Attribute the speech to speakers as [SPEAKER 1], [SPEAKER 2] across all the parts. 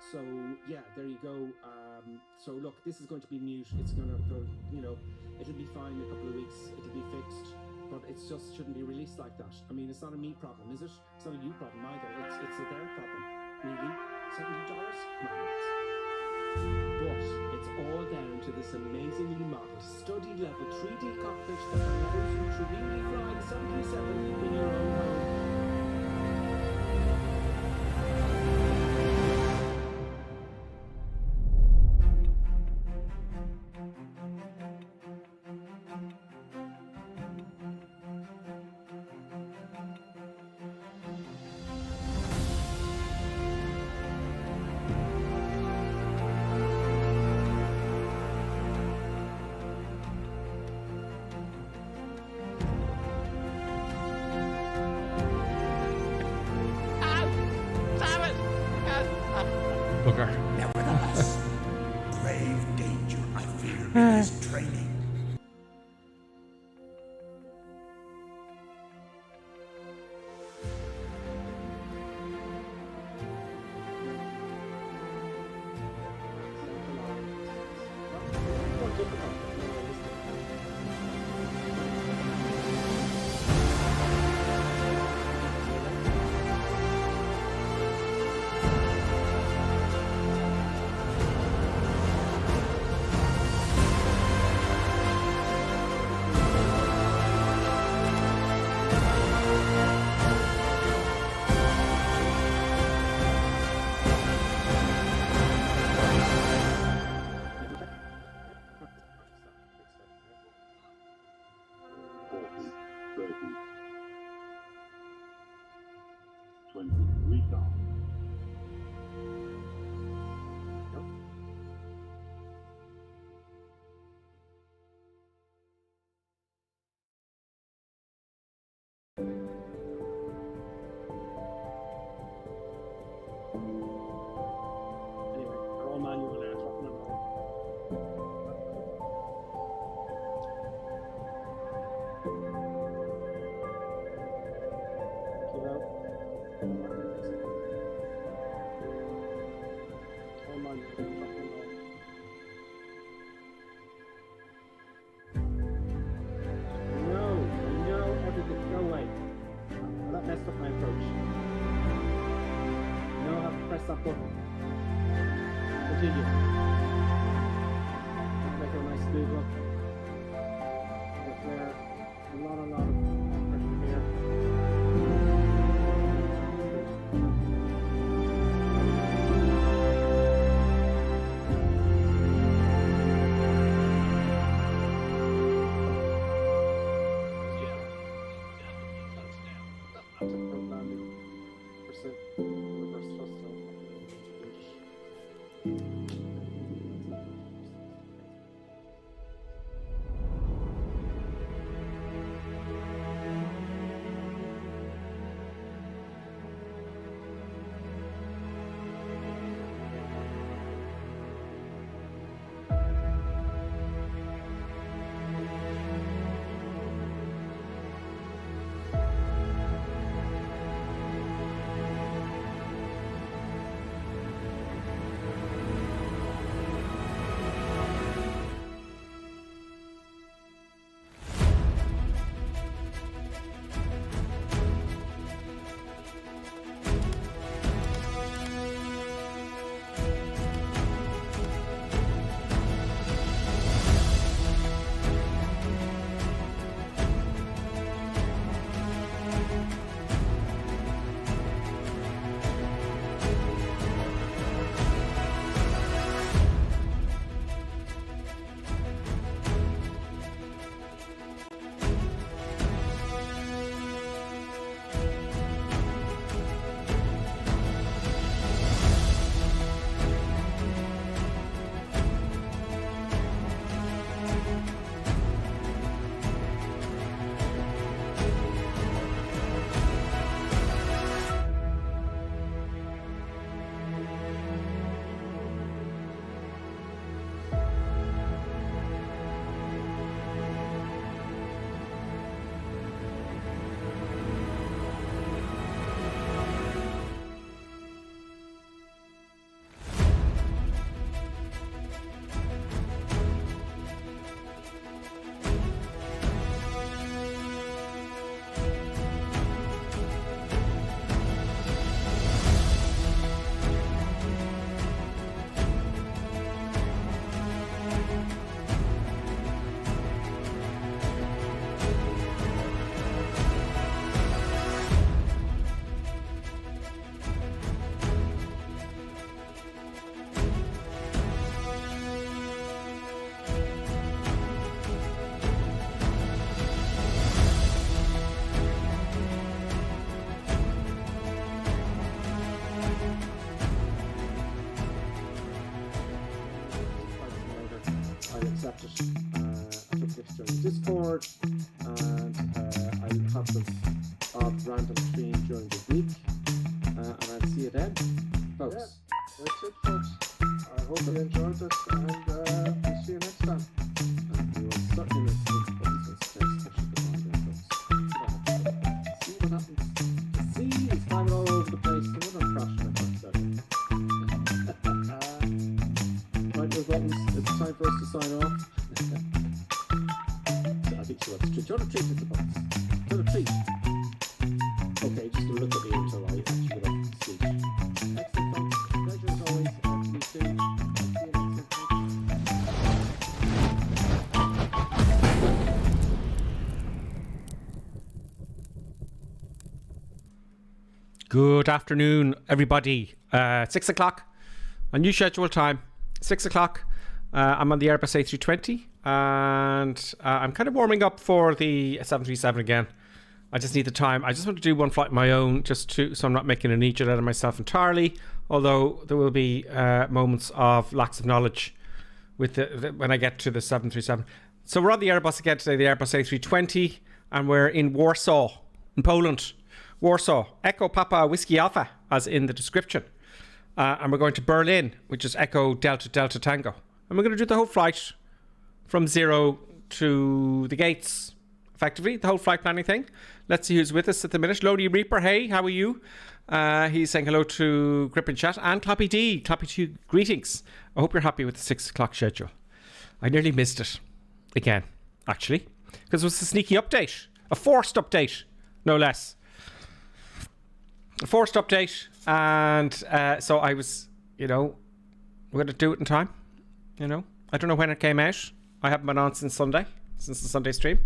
[SPEAKER 1] So yeah, there you go. So look, this is going to be mute. It's going to go, you know, it'll be fine in a couple of weeks. It'll be fixed, but it just shouldn't be released like that. I mean, it's not a me problem, is it? It's not a you problem either. It's a their problem. Really? $70? Come on, but it's all down to this amazingly modeled, study level 3D cockpit that allows you to really fly the 737 in your own home.
[SPEAKER 2] Nevertheless, grave danger I fear in this training.
[SPEAKER 1] I'll accept it. I'll put this during Discord, and I'll have some odd random stream during the week, and I'll see you then, folks.
[SPEAKER 3] Yeah, that's it, folks. I hope you enjoyed this, and we'll see you next time.
[SPEAKER 1] And we will certainly make some buttons and space see what happens. See, it's climbing all over the place. No wonder I'm crashing my back. Right, those buttons. It's time for us to sign off. I think she wants to treat. Do you want to treat with the buttons? Do you want to treat? Okay, just gonna look at me until I actually get off the stage. Excellent, folks. Pleasure as always. And you too. I'll see you next time.
[SPEAKER 4] Good afternoon, everybody. 6 o'clock, a new schedule time. 6 o'clock. I'm on the Airbus A320, and I'm kind of warming up for the 737 again. I just need the time. I just want to do one flight of my own, so I'm not making an idiot out of myself entirely. Although there will be moments of lacks of knowledge with when I get to the 737. So we're on the Airbus again today, the Airbus A320, and we're in Warsaw, in Poland. Warsaw, Echo Papa Whiskey Alpha, as in the description. And we're going to Berlin, which is Echo Delta Delta Tango. And we're going to do the whole flight from 0 to the gates, effectively, the whole flight planning thing. Let's see who's with us at the minute. Lodi Reaper, hey, how are you? He's saying hello to Grip and Chat. And Clappy D, Clappy D, greetings. I hope you're happy with the 6 o'clock schedule. I nearly missed it again, actually, because it was a sneaky update, a forced update, no less. A forced update, and so I was, we're going to do it in time, I don't know when it came out. I haven't been on since the Sunday stream.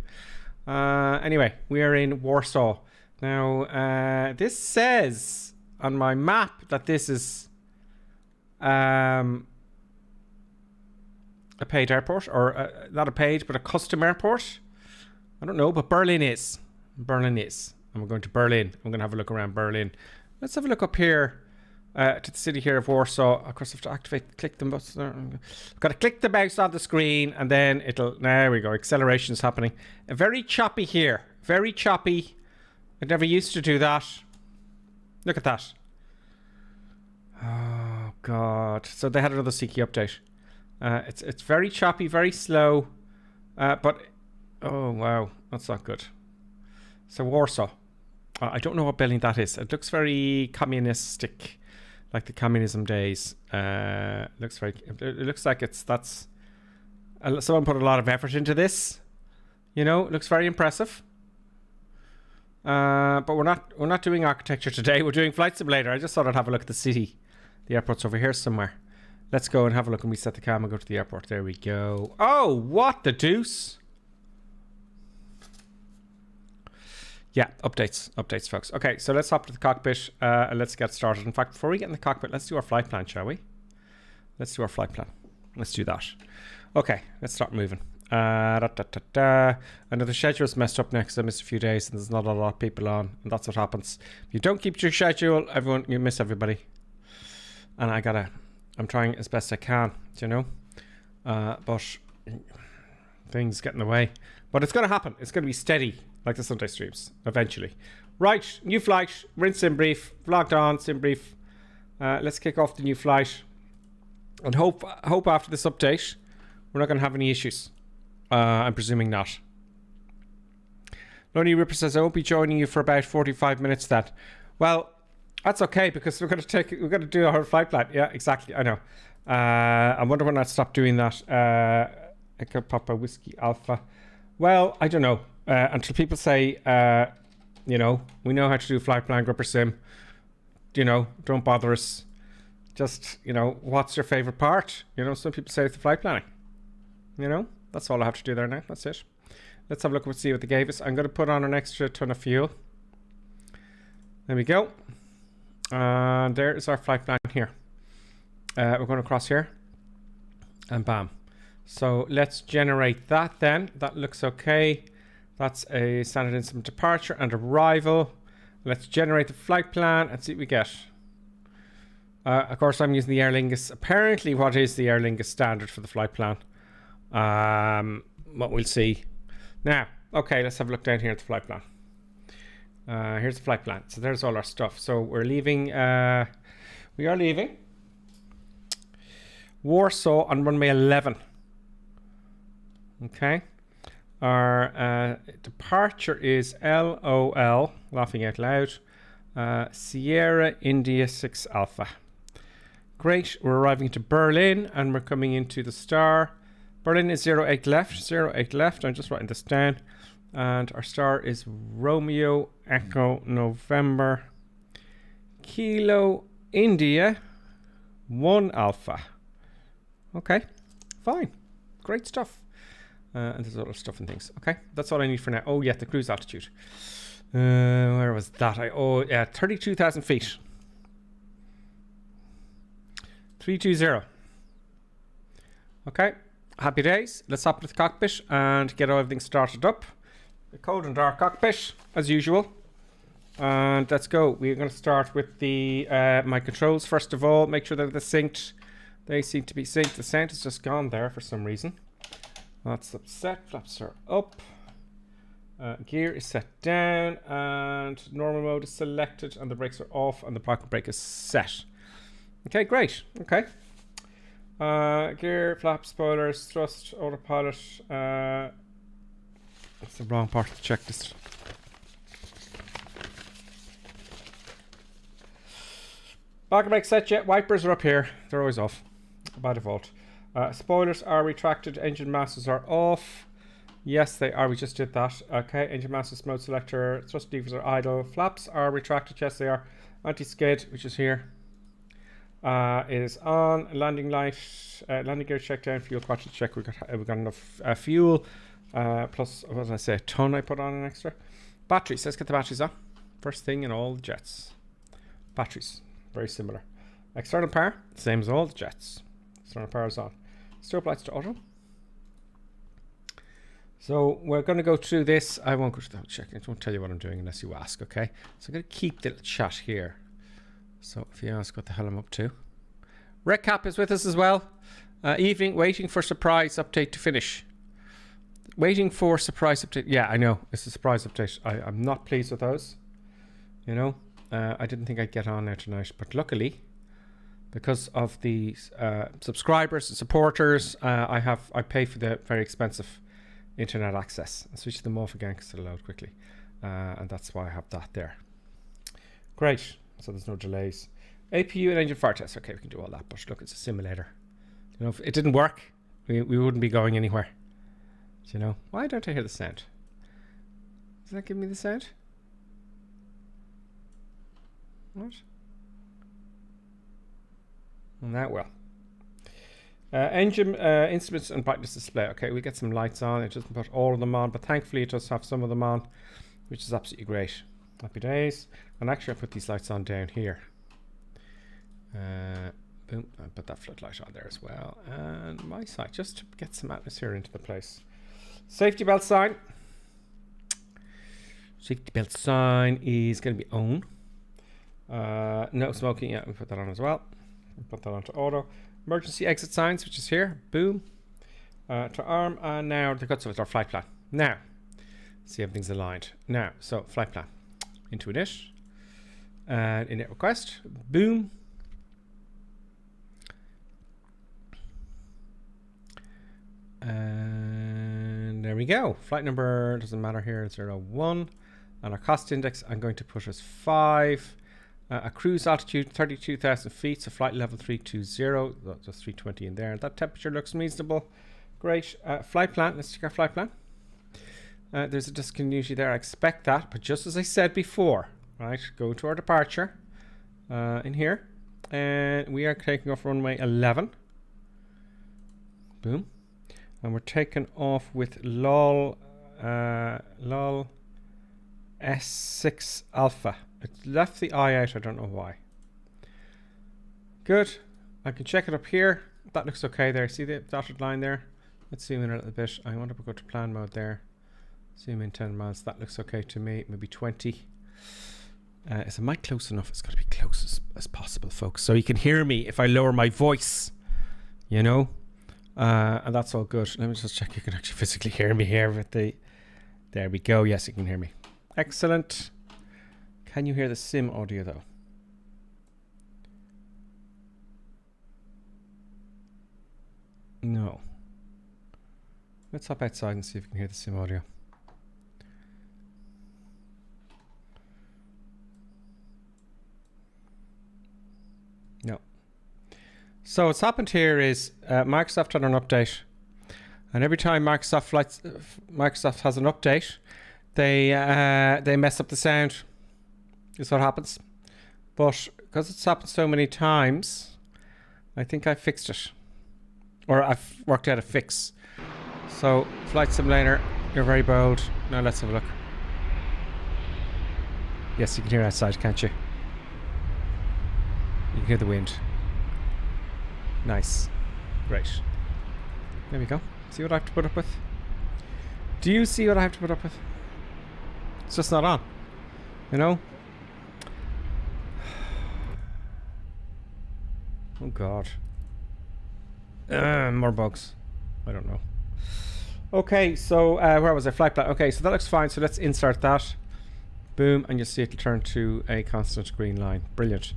[SPEAKER 4] Anyway, we are in Warsaw. Now, this says on my map that this is a paid airport, or not a paid, but a custom airport. I don't know, but Berlin is. And we're going to Berlin. I'm going to have a look around Berlin. Let's have a look up here to the city here of Warsaw. Of course, I have to click the mouse. I've got to click the mouse on the screen, and then there we go. Acceleration's happening. Very choppy here. Very choppy. I never used to do that. Look at that. Oh, God. So they had another Siki update. It's very choppy, very slow. But, oh, wow. That's not good. So Warsaw. I don't know what building that is. It looks very communistic, like the communism days. It looks like that's. Someone put a lot of effort into this. It looks very impressive. But we're not doing architecture today. We're doing flight simulator. I just thought I'd have a look at the city. The airport's over here somewhere. Let's go and have a look and reset the cam and go to the airport. There we go. Oh, what the deuce! Yeah, updates, folks. Okay, so let's hop to the cockpit and let's get started. In fact, before we get in the cockpit, let's do our flight plan, shall we? Let's do our flight plan. Let's do that. Okay, let's start moving. I know the schedule's messed up next. I missed a few days and there's not a lot of people on, and that's what happens. If you don't keep your schedule, you miss everybody. And I'm trying as best I can, but things get in the way. But it's going to happen. It's going to be steady, like the Sunday streams, eventually. Right, new flight. We're in SimBrief. Vlogged on, SimBrief. Let's kick off the new flight. And hope after this update, we're not going to have any issues. I'm presuming not. Lonely Ripper says, I won't be joining you for about 45 minutes then. Well, that's okay, because we're going to do our flight plan. Yeah, exactly. I know. I wonder when I'll stop doing that. Echo Papa Whiskey Alpha. Well, I don't know. Until people say, we know how to do flight plan, Gripper Sim. Don't bother us. Just, what's your favorite part? Some people say it's the flight planning. That's all I have to do there now. That's it. Let's have a look and see what they gave us. I'm going to put on an extra ton of fuel. There we go. And there is our flight plan here. We're going across here. And bam. So let's generate that then. That looks okay. That's a standard instrument departure and arrival. Let's generate the flight plan and see what we get. Of course, I'm using the Aer Lingus. Apparently, what is the Aer Lingus standard for the flight plan? What we'll see. Now, okay, let's have a look down here at the flight plan. Here's the flight plan. So there's all our stuff. So we're leaving, we are leaving Warsaw on runway 11. Okay. Our departure is LOL, laughing out loud, Sierra India 6 Alpha. Great. We're arriving to Berlin and we're coming into the star. Berlin is 08 left, 08 left. I'm just writing this down. And our star is Romeo Echo November Kilo India 1 Alpha. Okay, fine. Great stuff. And there's other stuff and things. Okay, that's all I need for now. Oh, yeah, the cruise altitude. Where was that? 32,000 feet. 320. Okay, happy days. Let's hop into the cockpit and get everything started up. The cold and dark cockpit, as usual. And let's go. We're going to start with the my controls first of all. Make sure that they're synced. They seem to be synced. The sound has just gone there for some reason. That's upset. Flaps are up. Gear is set down and normal mode is selected and the brakes are off and the parking brake is set. Okay, great. Okay. Gear, flaps, spoilers, thrust, autopilot. That's the wrong part of the checklist. Parking brake set yet. Wipers are up here. They're always off by default. Spoilers are retracted. Engine masters are off. Yes, they are. We just did that. Okay. Engine masters mode selector. Thrust levers are idle. Flaps are retracted. Yes, they are. Anti-skid, which is here, is on. Landing light. Landing gear check down. Fuel quantity check. We got enough fuel. Plus, what did I say? A ton I put on an extra. Batteries. Let's get the batteries on. First thing in all the jets. Batteries. Very similar. External power. Same as all the jets. External power is on. Strobe lights to auto. So we're going to go through this. I won't go through the whole check. I won't tell you what I'm doing unless you ask, okay? So I'm going to keep the chat here. So if you ask what the hell I'm up to. RecCap is with us as well. Evening, waiting for surprise update to finish. Waiting for surprise update. Yeah, I know. It's a surprise update. I'm not pleased with those. You know, I didn't think I'd get on there tonight. But luckily, because of the subscribers and supporters, I pay for the very expensive internet access. I switch them off again because they'll load quickly. And that's why I have that there. Great. So there's no delays. APU and engine fire test. Okay, we can do all that. But look, it's a simulator. You know, if it didn't work, we wouldn't be going anywhere. You know, why don't I hear the sound? Does that give me the sound? What? That will. Engine instruments and brightness display. Okay, we get some lights on. It doesn't put all of them on, but thankfully it does have some of them on, which is absolutely great. Happy days. And actually I put these lights on down here. Boom, I put that floodlight on there as well. And my side, just to get some atmosphere into the place. Safety belt sign. Safety belt sign is going to be on. No smoking. Yeah, we put that on as well. We put that onto auto. Emergency exit signs, which is here. Boom. To arm. And now the guts of it, our flight plan. Now, see everything's aligned. Now, so flight plan. Into init. And init request. Boom. And there we go. Flight number doesn't matter here. 01. And our cost index, I'm going to put as 5. A cruise altitude 32,000 feet. So flight level 320. Just 320 in there. That temperature looks reasonable. Great. Flight plan. Let's check our flight plan. There's a discontinuity there. I expect that. But just as I said before, right? Go to our departure in here. And we are taking off runway 11. Boom. And we're taking off with LOL S6 Alpha. It left the I out, I don't know why. Good. I can check it up here. That looks okay there. See the dotted line there? Let's zoom in a little bit. I want to go to plan mode there. Zoom in 10 miles. That looks okay to me. Maybe 20. Is the mic close enough? It's got to be close as possible, folks. So you can hear me if I lower my voice. You know? And that's all good. Let me just check you can actually physically hear me here with the... There we go. Yes, you can hear me. Excellent. Can you hear the sim audio though? No. Let's hop outside and see if we can hear the sim audio. No. So what's happened here is Microsoft had an update, and every time Microsoft has an update, they mess up the sound. Is what happens. But because it's happened so many times, I think I fixed it, or I've worked out a fix. So Flight Simulator, you're very bold. Now let's have a look. Yes, you can hear outside, can't you? You can hear the wind. Nice. Great. There we go. See what I have to put up with? Do you see what I have to put up with? It's just not on. You know? Oh god. More bugs. I don't know. Okay, so where was I? Flight plan. Okay, so that looks fine. So let's insert that. Boom, and you'll see it'll turn to a constant green line. Brilliant.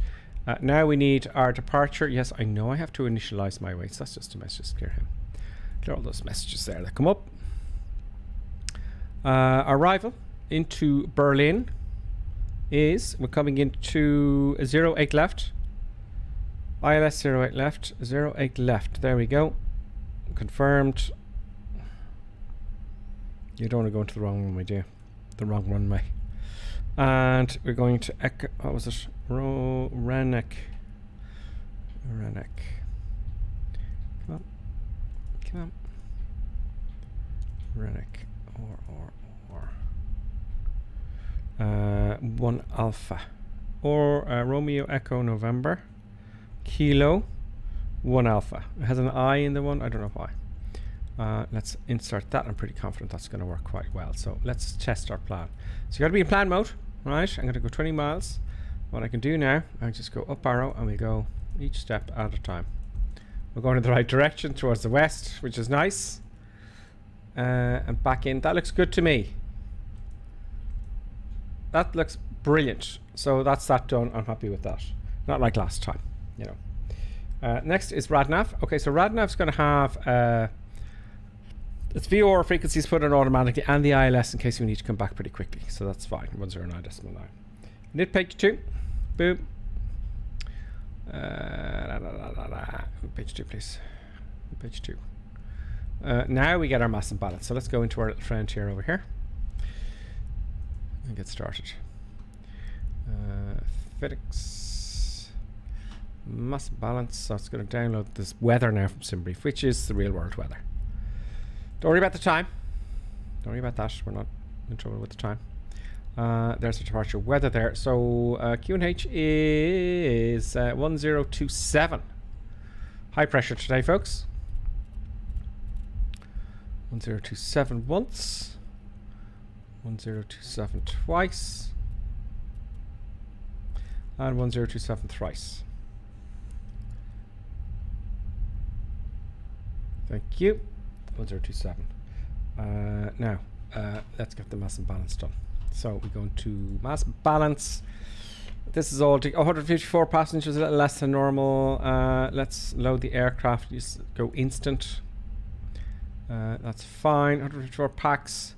[SPEAKER 4] Now we need our departure. Yes, I know I have to initialize my weights. That's just a message. Just clear him. Clear all those messages there that come up. Arrival into Berlin is, we're coming into 08 left. ILS 08 left. 08 left. There we go. Confirmed. You don't want to go into the wrong runway, do you? The wrong runway. And we're going to Echo, what was it? Rennick. Come on. Come on. Rennick. Or. 1 Alpha. Or Romeo Echo November. Kilo. 1 Alpha. It has an I in the one. I don't know why. Let's insert that. I'm pretty confident that's going to work quite well. So let's test our plan. So you got to be in plan mode. Right, I'm going to go 20 miles. What I can do now, I just go up arrow and we go each step at a time. We're going in the right direction towards the west, which is nice. And back in. That looks good to me. That looks brilliant. So that's that done. I'm happy with that. Not like last time, you know. Next is RadNav. Okay, so RadNav's going to have its VOR frequencies put on automatically and the ILS in case we need to come back pretty quickly. So that's fine. 109.9. Nit page 2. Boom. Page 2, please. Page 2. Now we get our mass and balance. So let's go into our little friend here over here and get started. Fenix. Mass and balance. So it's going to download this weather now from SimBrief, which is the real world weather. Don't worry about the time. Don't worry about that. We're not in trouble with the time. There's the departure weather there. So QNH is 1027. High pressure today, folks. 1027 once. 1027 twice. And 1027 thrice. Thank you. 1027. Now, let's get the mass and balance done. So we go into mass balance. This is all 154 passengers, a little less than normal. Let's load the aircraft. Just go instant. That's fine. 154 packs,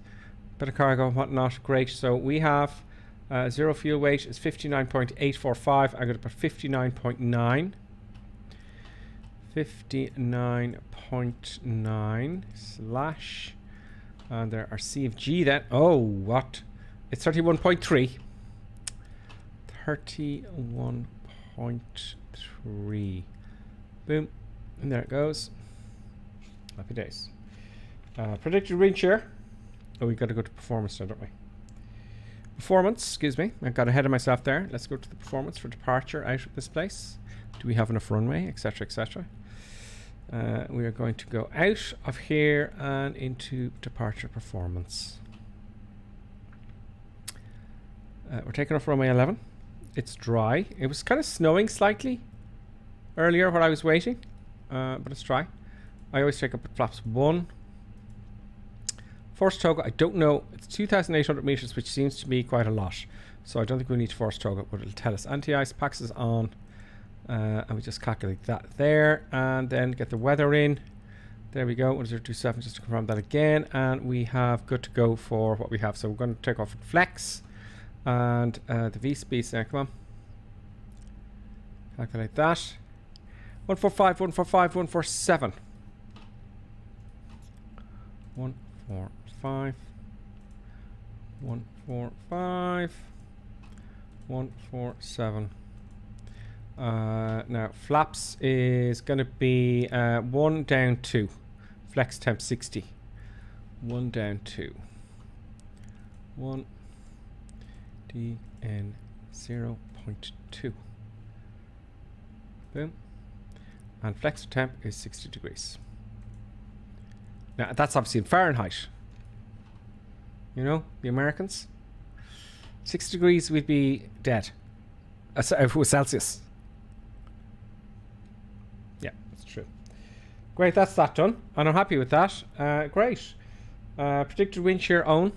[SPEAKER 4] bit of cargo and whatnot. Great. So we have zero fuel weight is 59.845. I'm going to put 59.9. 59.9 slash, and there are CFG then. Oh, what? It's 31.3. 31.3. Boom. And there it goes. Happy days. Predicted range share. Oh, we got to go to performance now, don't we? Performance, excuse me. I got ahead of myself there. Let's go to the performance for departure out of this place. Do we have enough runway, etc., etc.? We are going to go out of here and into departure performance. We're taking off runway 11. It's dry. It was kind of snowing slightly earlier while I was waiting, but it's dry. I always take up at flaps 1. Force toggle, I don't know. It's 2,800 meters, which seems to be quite a lot. So I don't think we need to force toggle, but it'll tell us. Anti-ice packs is on. And we just calculate that there. And then get the weather in. There we go. 1027, just to confirm that again. And we have good to go for what we have. So we're going to take off at flex. And the V-speeds there, come on. Calculate that. 145, 145, 147. 145. 145. 147. Now flaps is going to be 1 down 2. Flex temp 60. 1 down 2. 1 DN 0.2. Boom. And flex temp is 60 degrees. Now that's obviously in Fahrenheit. You know, the Americans. 6 degrees we'd be dead. If it was Celsius. Yeah, that's true. Great, that's that done. And I'm happy with that. Great. Predicted wind shear on.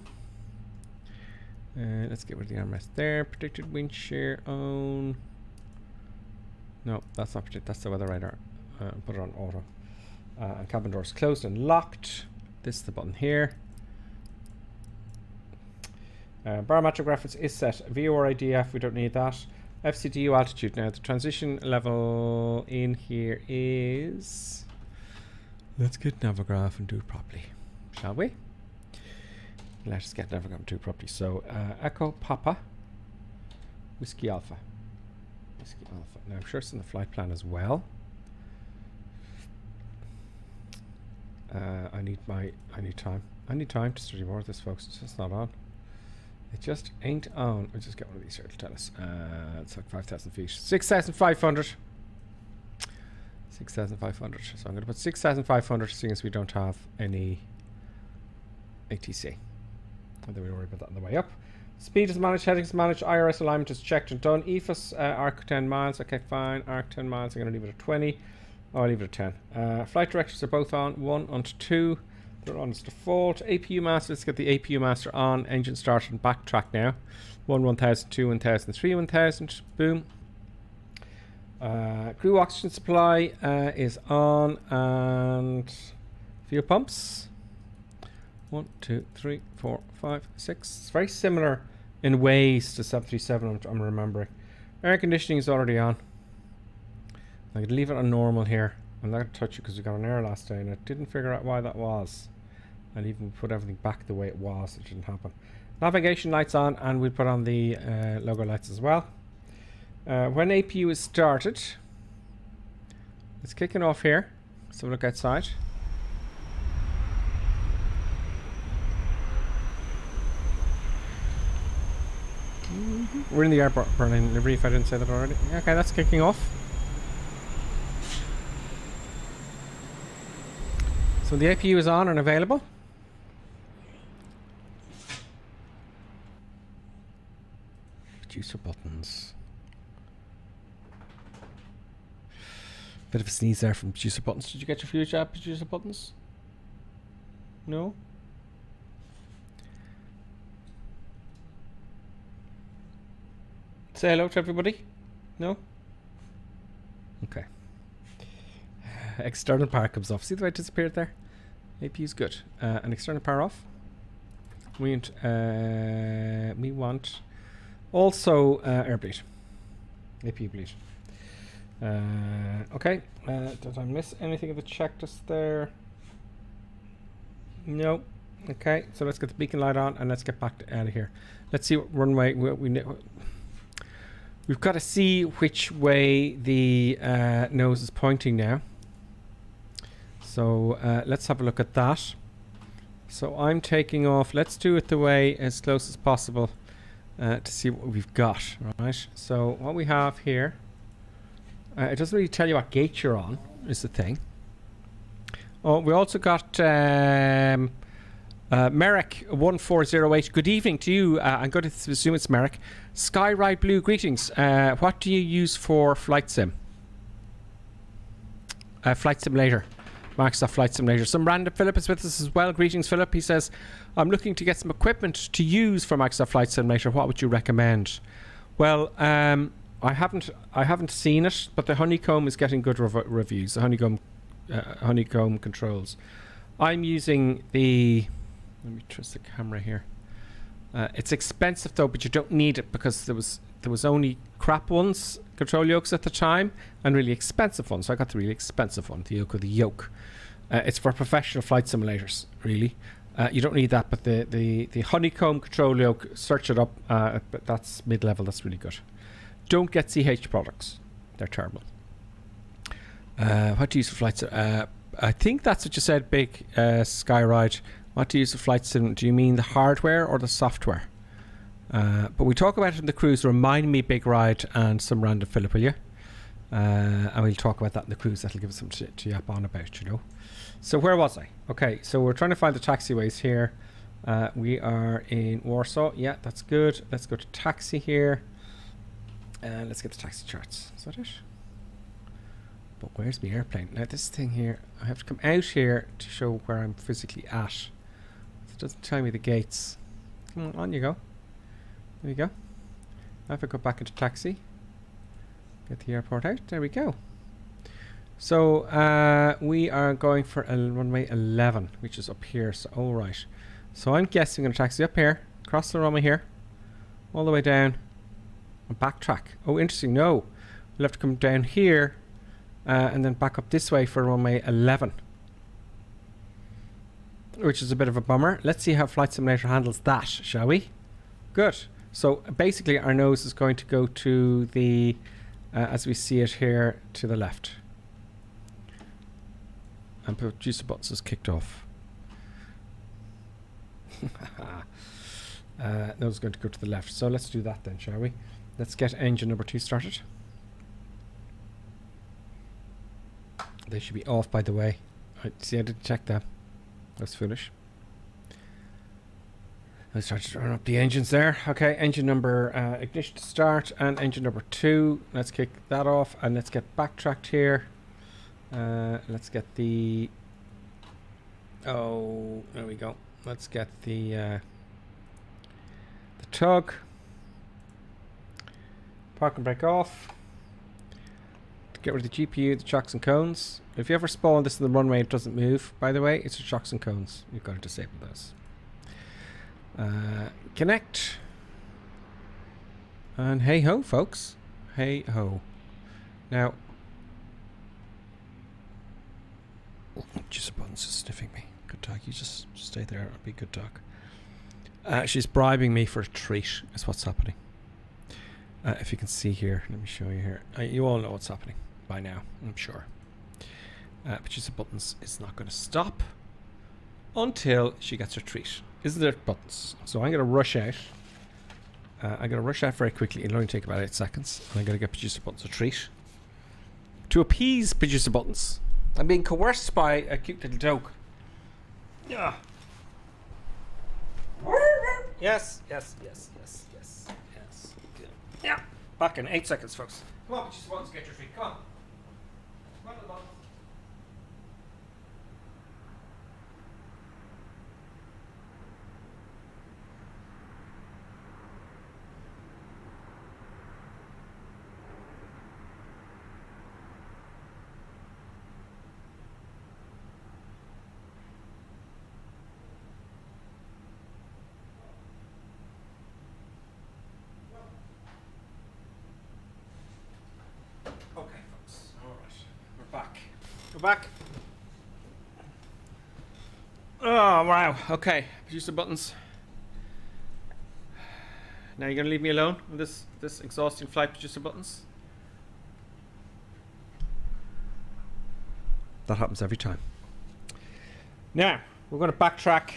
[SPEAKER 4] Let's get rid of the armrest there. Predicted wind shear on. No, that's not predicted. That's the weather radar. Put it on auto. And cabin doors closed and locked. This is the button here. Barometric reference is set. VOR IDF, we don't need that. FCDU altitude. Now the transition level in here is... Let's get Navigramp and do it properly. Shall we? Let's get Navigramp and do it properly. So Echo Papa Whiskey Alpha. Whiskey Alpha. Now I'm sure it's in the flight plan as well. I need time. I need time to study more of this, folks. It's just not on. It just ain't on. I'll just get one of these here to tell us. It's like 5,000 feet. 6,500. 6,500. So I'm going to put 6,500 seeing as we don't have any ATC. And then we worry about that on the way up. Speed is managed, headings managed, IRS alignment is checked and done. EFIS, arc 10 miles. Okay, fine. Arc 10 miles. I'm going to leave it at 20. Oh, I'll leave it at 10. Flight directors are both on. 1 onto 2. They're on as default. APU master, let's get the APU master on. Engine started and backtrack now. 1000, 2 1000, 3 1000. Boom. Crew oxygen supply is on. And fuel pumps. 1, 2, 3, 4, 5, 6. It's very similar in ways to 737, I'm remembering. Air conditioning is already on. I could leave it on normal here. I'm not going to touch it because we got an error last day and I didn't figure out why that was. And even put everything back the way it was, it didn't happen. Navigation lights on, and we'll put on the logo lights as well. When APU is started, it's kicking off here. Let's have a look outside. We're in the airport Berlin livery, if I didn't say that already. Okay, that's kicking off. So the APU is on and available. Producer buttons. Bit of a sneeze there from producer buttons. Did you get your fuel job producer buttons? No? Say hello to everybody? No? Okay. External power comes off. See the way it disappeared there? AP is good. And external power off. We want also air bleed. AP bleed. Okay. Did I miss anything of the checklist there? No. Okay. So let's get the beacon light on and let's get back out of here. Let's see what runway we've got to see which way the nose is pointing now. So let's have a look at that. So I'm taking off. Let's do it the way as close as possible to see what we've got. Right. So what we have here, it doesn't really tell you what gate you're on, is the thing. Oh, we also got Merrick 1408. Good evening to you. I'm going to assume it's Merrick. Skyride Blue, greetings. What do you use for flight sim? Flight simulator. Microsoft Flight Simulator. Some random Philip is with us as well. Greetings, Philip. He says, I'm looking to get some equipment to use for Microsoft Flight Simulator. What would you recommend? Well, I haven't seen it, but the Honeycomb is getting good reviews. The Honeycomb controls. I'm using the... Let me twist the camera here. It's expensive though, but you don't need it because there was only crap ones, control yokes at the time, and really expensive ones. So I got the really expensive one, the yoke of the yoke. It's for professional flight simulators, really. You don't need that, but the Honeycomb control yoke, search it up. But that's mid-level. That's really good. Don't get CH products; they're terrible. What do you use for flights? I think that's what you said, Big Skyride. What do you use for flight sim? Do you mean the hardware or the software? But we talk about it in the cruise. Remind me, Big Ride, and some random Philip, will you? And we'll talk about that in the cruise. That'll give us something to yap on about, you know. So where was I? Okay, so we're trying to find the taxiways here. We are in Warsaw. Yeah, that's good. Let's go to taxi here. And let's get the taxi charts. Is that it? But where's the airplane? Now this thing here, I have to come out here to show where I'm physically at. It doesn't tell me the gates. Come on you go. There we go. Now if I go back into taxi, get the airport out. There we go. So we are going for runway 11, which is up here. So all right. So I'm guessing I'm going to taxi up here, cross the runway here, all the way down, and backtrack. Oh, interesting. No, we'll have to come down here. And then back up this way for runway 11, which is a bit of a bummer. Let's see how Flight Simulator handles that, shall we? Good. So basically our nose is going to go to the, as we see it here, to the left. And producer buttons is kicked off. Nose is going to go to the left. So let's do that then, shall we? Let's get engine number 2 started. They should be off, by the way. See, I didn't check that. That's foolish. Let's start to turn up the engines there. Okay, engine number, ignition to start, and engine number 2. Let's kick that off, and let's get backtracked here. Let's get the... Oh, there we go. Let's get the tug. Park and brake off. Get rid of the GPU, the chocks and cones. If you ever spawn this in the runway, it doesn't move. By the way, it's the chocks and cones. You've got to disable those. Connect. And hey ho, folks. Hey ho. Now, just buttons is sniffing me. Good dog. You just stay there. I'll be good dog. She's bribing me for a treat. Is what's happening. If you can see here, let me show you here. You all know what's happening by now, I'm sure. Producer buttons is not going to stop until she gets her treat. Isn't there buttons? So I'm going to rush out. I'm going to rush out very quickly. It'll only take about 8 seconds. And I'm going to get producer buttons a treat. To appease producer buttons. I'm being coerced by a cute little dog. Yeah. Yes, yes, yes, yes, yes, yes. Yeah. Back in 8 seconds, folks. Come on, producer buttons, get your treat. Come on. Come on, little buttons. Back. Oh wow. Okay, producer buttons. Now you're gonna leave me alone with this exhausting flight, producer buttons. That happens every time. Now we're gonna backtrack.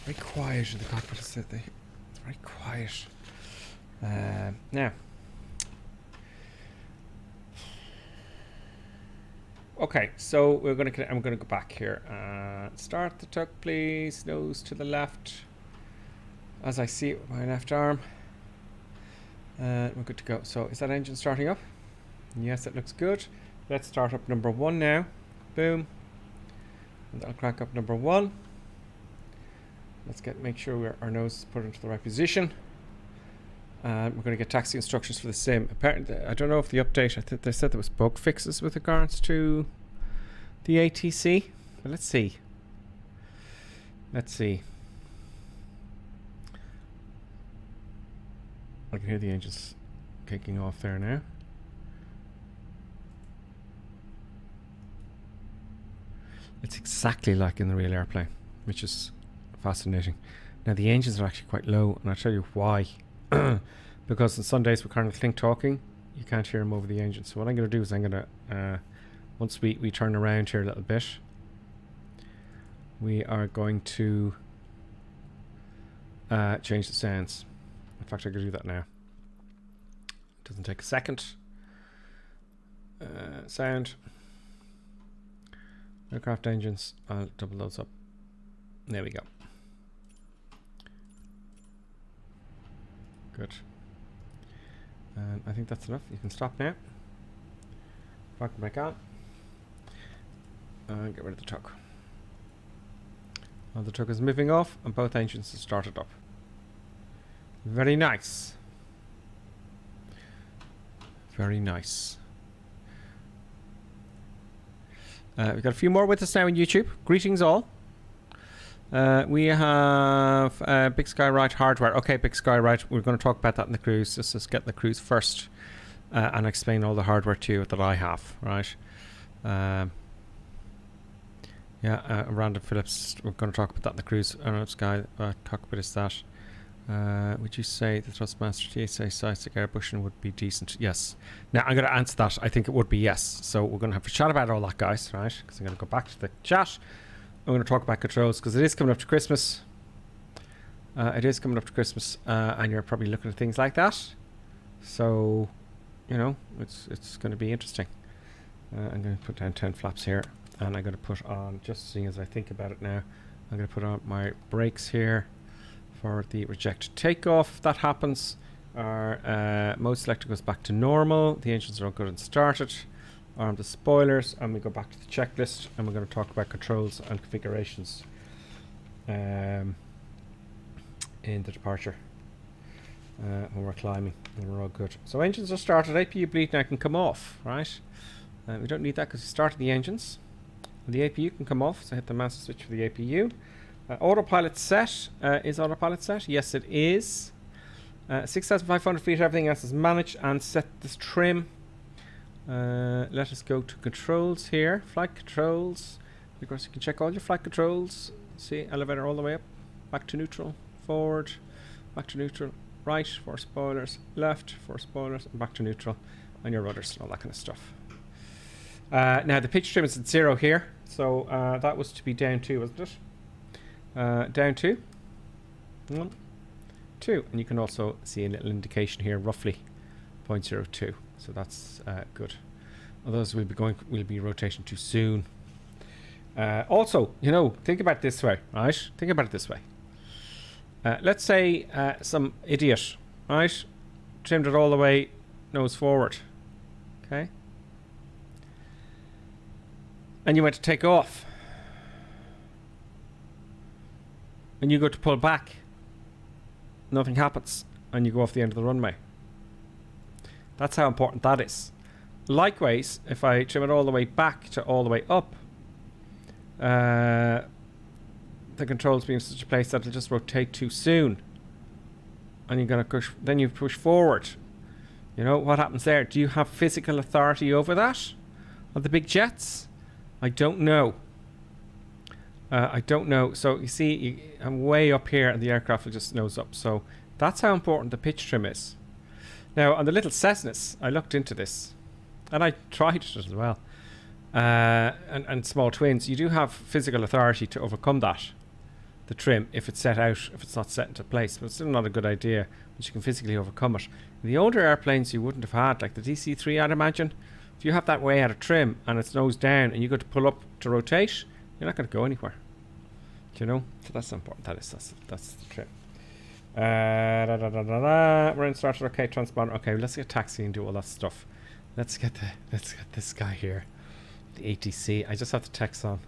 [SPEAKER 4] Very quiet in the cockpit. It's very quiet. Now. Okay, so I'm gonna go back here. Start the tug, please. Nose to the left, as I see it with my left arm. We're good to go. So is that engine starting up? Yes, it looks good. Let's start up number 1 now. Boom. And that'll crack up number 1. Let's make sure our nose is put into the right position. And we're going to get taxi instructions for the same. Apparently, I don't know if the update, I think they said there was bug fixes with regards to the ATC. But let's see. Let's see. I can hear the engines kicking off there now. It's exactly like in the real airplane, which is fascinating. Now the engines are actually quite low, and I'll tell you why. Because on some days we're kind of think talking, you can't hear them over the engine. So what I'm going to do is I'm going to, once we turn around here a little bit, we are going to change the sounds. In fact, I can do that now. It doesn't take a second. Sound. Aircraft engines. I'll double those up. There we go. Good. And I think that's enough. You can stop now. Back on. And get rid of the tug. Well, the tug is moving off and both engines have started up. Very nice. Very nice. We've got a few more with us now on YouTube. Greetings all. We have Big Sky Right hardware. Okay, Big Sky Right. We're going to talk about that in the cruise. Let's get the cruise first and explain all the hardware to you that I have. Right. Random Phillips. We're going to talk about that in the cruise. I don't know, Sky Cockpit is that. Would you say the Thrustmaster TSA size air bushing would be decent? Yes. Now I'm going to answer that. I think it would be yes. So we're going to have a chat about all that, guys, right? Because I'm going to go back to the chat. I'm going to talk about controls because it is coming up to Christmas. It is coming up to Christmas, and you're probably looking at things like that. So, you know, it's going to be interesting. I'm going to put down 10 flaps here, and I'm going to put on, just seeing as I think about it now, I'm going to put on my brakes here for the reject takeoff. If that happens, our mode selector goes back to normal. The engines are all good and started. Arm the spoilers, and we go back to the checklist, and we're going to talk about controls and configurations in the departure when we're climbing, and we're all good. So engines are started. APU bleed now can come off, right? We don't need that because we started the engines. And the APU can come off, so hit the master switch for the APU. Autopilot set. Is autopilot set? Yes, it is. 6,500 feet, everything else is managed, and set this trim. Let us go to controls here. Flight controls. Of course, you can check all your flight controls. See, elevator all the way up. Back to neutral. Forward. Back to neutral. Right, 4 spoilers. Left, 4 spoilers. And back to neutral. And your rudders and all that kind of stuff. Now, the pitch trim is at 0 here. So that was to be down 2, wasn't it? Down 2. 1, 2. And you can also see a little indication here, roughly 0.02. So that's good. Others will be rotation too soon. Also, you know, think about it this way, right? Think about it this way. Let's say some idiot, right, trimmed it all the way nose forward, okay? And you went to take off. And you go to pull back. Nothing happens. And you go off the end of the runway. That's how important that is. Likewise, if I trim it all the way back to all the way up, the controls be in such a place that it'll just rotate too soon. And you're going to push, then you push forward. You know, what happens there? Do you have physical authority over that? On the big jets? I don't know. I don't know. So you see, I'm way up here and the aircraft will just nose up. So that's how important the pitch trim is. Now, on the little Cessnas, I looked into this. And I tried it as well. And small twins, you do have physical authority to overcome that. The trim, if it's set out, if it's not set into place. But it's still not a good idea. But you can physically overcome it. The older airplanes you wouldn't have had, like the DC-3, I'd imagine. If you have that way out of trim and it's nose down and you go to pull up to rotate, you're not going to go anywhere. Do you know? So that's important. That's the trim. We're in started. Okay, transponder. Okay, let's get taxi and do all that stuff. Let's get this guy here. The ATC. I just have the text on.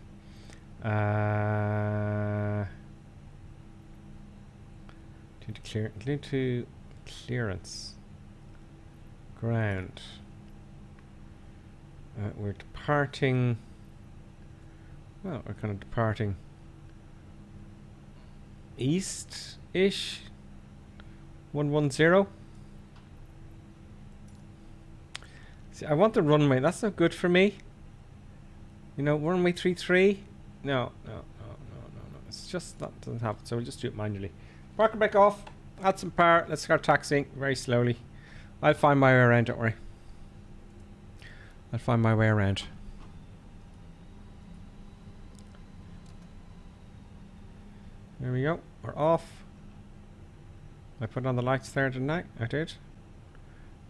[SPEAKER 4] Due to clearance. Ground. We're departing. Well, we're kind of departing east-ish. 110. See, I want the runway. That's not good for me. You know, runway 33. No. It's just that doesn't happen. So we'll just do it manually. Park and back off. Add some power. Let's start taxiing very slowly. I'll find my way around. Don't worry. I'll find my way around. There we go. We're off. I put on the lights there, didn't I? I did.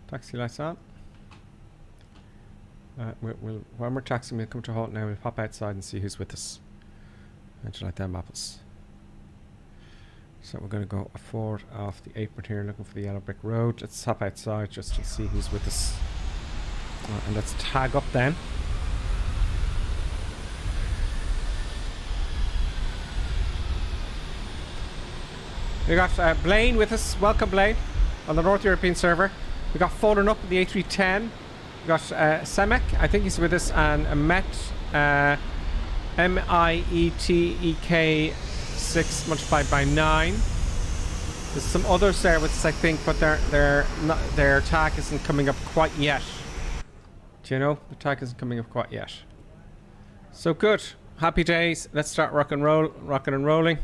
[SPEAKER 4] Taxi lights on. When we're taxiing, we'll come to a halt now. We'll pop outside and see who's with us. How'd you like them apples? So we're going to go forward off the apron here, looking for the yellow brick road. Let's hop outside just to see who's with us. And let's tag up then. We got Blaine with us. Welcome, Blaine, on the North European server. We got Fallen Up with the A310. We got Semek, I think he's with us, and Met, METEK 6 multiplied by 9. There's some others there with us, I think, but their tag isn't coming up quite yet. Do you know? The tag isn't coming up quite yet. So good. Happy days. Let's start rocking and rolling.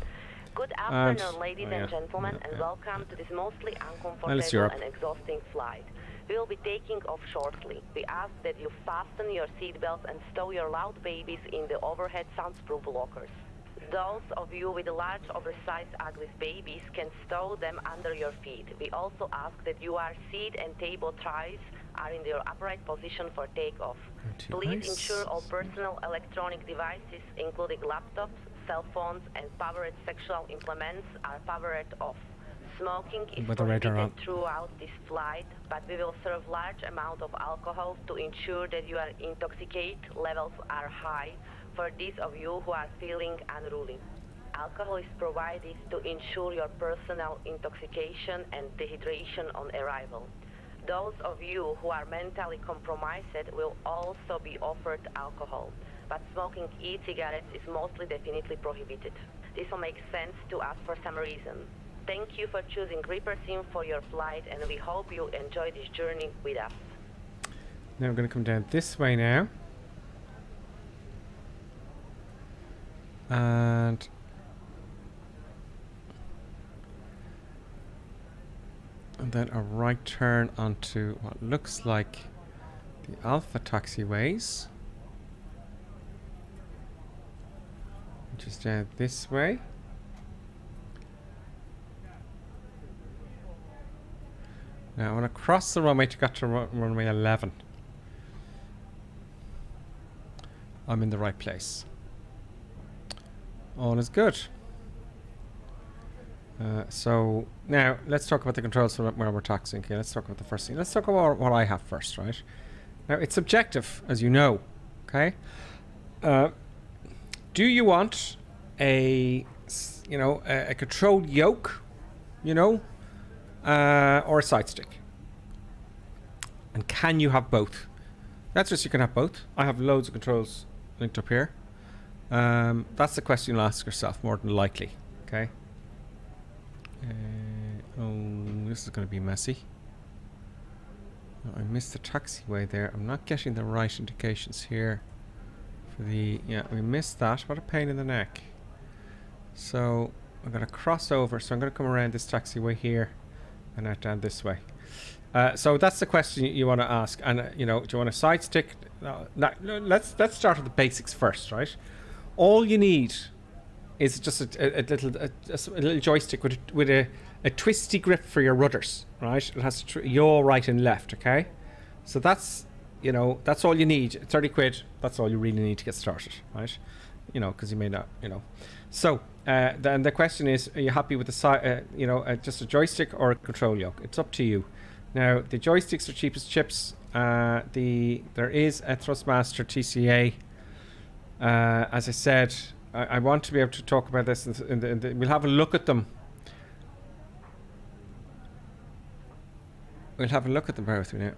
[SPEAKER 5] Good afternoon, ladies and gentlemen, and welcome to this mostly uncomfortable and exhausting flight. We will be taking off shortly. We ask that you fasten your seatbelts and stow your loud babies in the overhead soundproof lockers. Those of you with large, oversized, ugly babies can stow them under your feet. We also ask that your seat and table ties are in their upright position for takeoff. Please ensure all personal electronic devices, including laptops, cell phones, and powered sexual implements are powered off. Smoking is prohibited throughout this flight, but we will serve large amount of alcohol to ensure that your intoxicate levels are high for those of you who are feeling unruly. Alcohol is provided to ensure your personal intoxication and dehydration on arrival. Those of you who are mentally compromised will also be offered alcohol, but smoking e-cigarettes is mostly definitely prohibited. This will make sense to us for some reason. Thank you for choosing Reaper Sim for your flight, and we hope you enjoy this journey with us.
[SPEAKER 4] Now we're going to come down this way now. And then a right turn onto what looks like the Alpha taxiways, which is down this way. Now I want to cross the runway to get to runway 11. I'm in the right place. All is good. So now let's talk about the controls from where we're taxiing. Okay, let's talk about the first thing. Let's talk about what I have first, right? Now it's subjective, as you know. Okay. Do you want a controlled yoke, or a side stick? And can you have both? That's just you can have both. I have loads of controls linked up here. That's the question you'll ask yourself more than likely. Okay. This is going to be messy. I missed the taxiway there. I'm not getting the right indications here for the... Yeah, we missed that. What a pain in the neck. So I'm going to cross over. So I'm going to come around this taxiway here and out down this way. So that's the question you want to ask. And do you want a side stick? No, let's start with the basics first, right? All you need is just a little joystick with a twisty grip for your rudders, right? It has yaw right and left, okay? So that's that's all you need. 30 quid. That's all you really need to get started, right? Because you may not, So then the question is, are you happy with the side? Just a joystick or a control yoke? It's up to you. Now the joysticks are cheap as chips. there is a Thrustmaster TCA. As I said, I want to be able to talk about this. We'll have a look at them. We'll have a look at them. Bear with me now.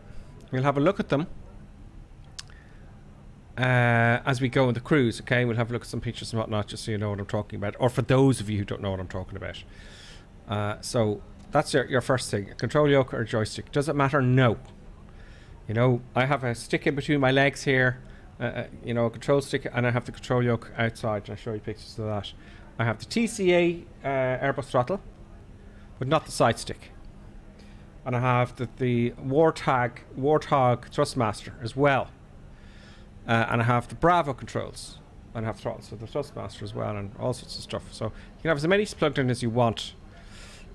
[SPEAKER 4] We'll have a look at them as we go on the cruise. Okay, we'll have a look at some pictures and whatnot, just so you know what I'm talking about, or for those of you who don't know what I'm talking about. So that's your first thing: a control yoke or a joystick. Does it matter? No. You know, I have a stick in between my legs here. You know, a control stick, and I have the control yoke outside, and I'll show you pictures of that. I have the TCA Airbus throttle, but not the side stick. And I have the Warthog Thrustmaster as well. And I have the Bravo controls. And I have throttles for the Thrustmaster as well, and all sorts of stuff. So you can have as many plugged in as you want.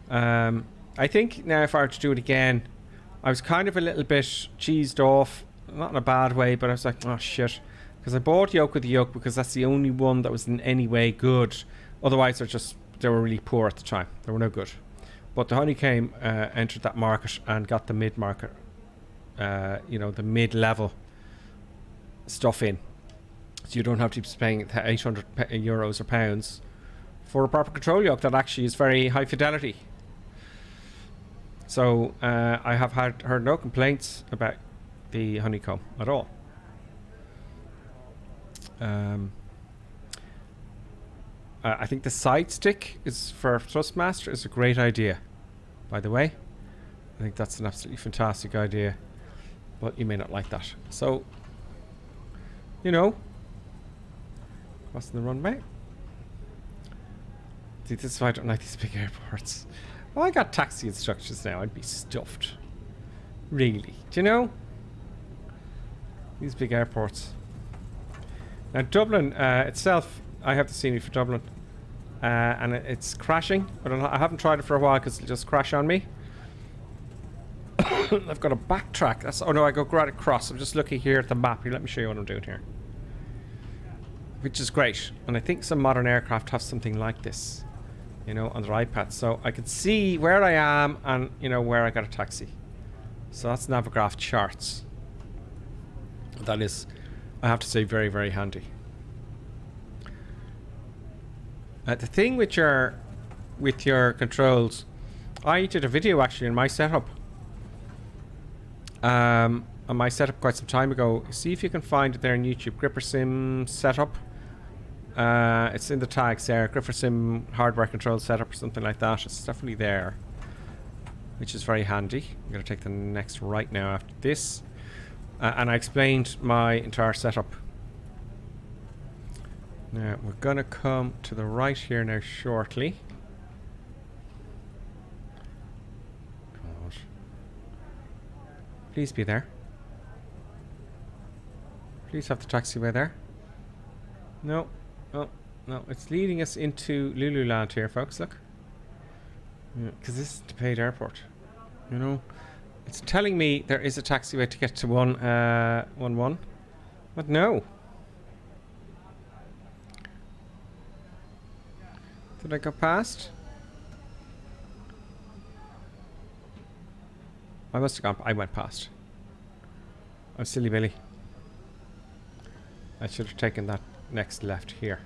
[SPEAKER 4] I think now if I were to do it again, I was kind of a little bit cheesed off. Not in a bad way, but I was like, oh shit. Because I bought yoke with the yoke because that's the only one that was in any way good. Otherwise, they were really poor at the time. They were no good. But the Honeycomb entered that market and got the mid-market, you know, the mid-level stuff in. So you don't have to be paying 800 euros or pounds for a proper control yoke that actually is very high fidelity. So I have heard no complaints about the Honeycomb at all. I think the side stick is for Thrustmaster is a great idea, by the way. I think that's an absolutely fantastic idea, but you may not like that. So, you know, crossing the runway. See, this is why I don't like these big airports. Oh, I got taxi instructions now. I'd be stuffed. Really. Do you know? These big airports. Now, Dublin itself, I have the scenery for Dublin. And it's crashing. But I haven't tried it for a while because it'll just crash on me. I've got to backtrack. Oh no, I go right across. I'm just looking here at the map. Here, let me show you what I'm doing here. Which is great. And I think some modern aircraft have something like this, you know, on their iPads. So I can see where I am and, you know, where I got a taxi. So that's Navigraph charts. That is, I have to say, very, very handy. The thing with your controls, I did a video actually in my setup. On my setup quite some time ago. See if you can find it there on YouTube. Gripper Sim setup. It's in the tags there. Gripper Sim hardware control setup or something like that. It's definitely there, which is very handy. I'm going to take the next right now after this. And I explained my entire setup. Now we're going to come to the right here now shortly. God. Please be there. Please have the taxiway there. No. Oh, no. It's leading us into Lululand here, folks. Look. Because this is the paid airport. You know. It's telling me there is a taxiway to get to 1-1. But no. Did I go past? I must have gone. I went past. I'm silly Billy. I should have taken that next left here.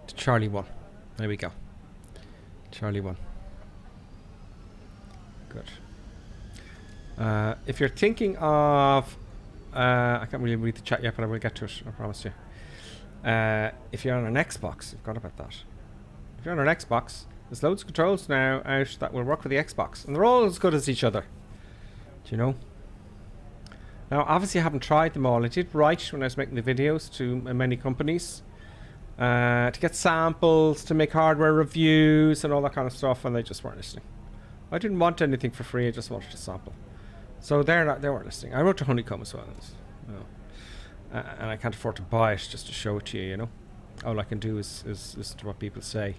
[SPEAKER 4] To Charlie 1. There we go. Charlie 1. Good. If you're thinking of... I can't really read the chat yet, but I will get to it, I promise you. If you're on an Xbox, I forgot about that. If you're on an Xbox, there's loads of controls now out that will work with the Xbox. And they're all as good as each other. Do you know? Now, obviously I haven't tried them all. I did write when I was making the videos to many companies. To get samples, to make hardware reviews and all that kind of stuff, and they just weren't listening. I didn't want anything for free, I just wanted to sample. So they weren't listening. I wrote to Honeycomb as well, you know. And I can't afford to buy it just to show it to you, you know. All I can do is listen to what people say.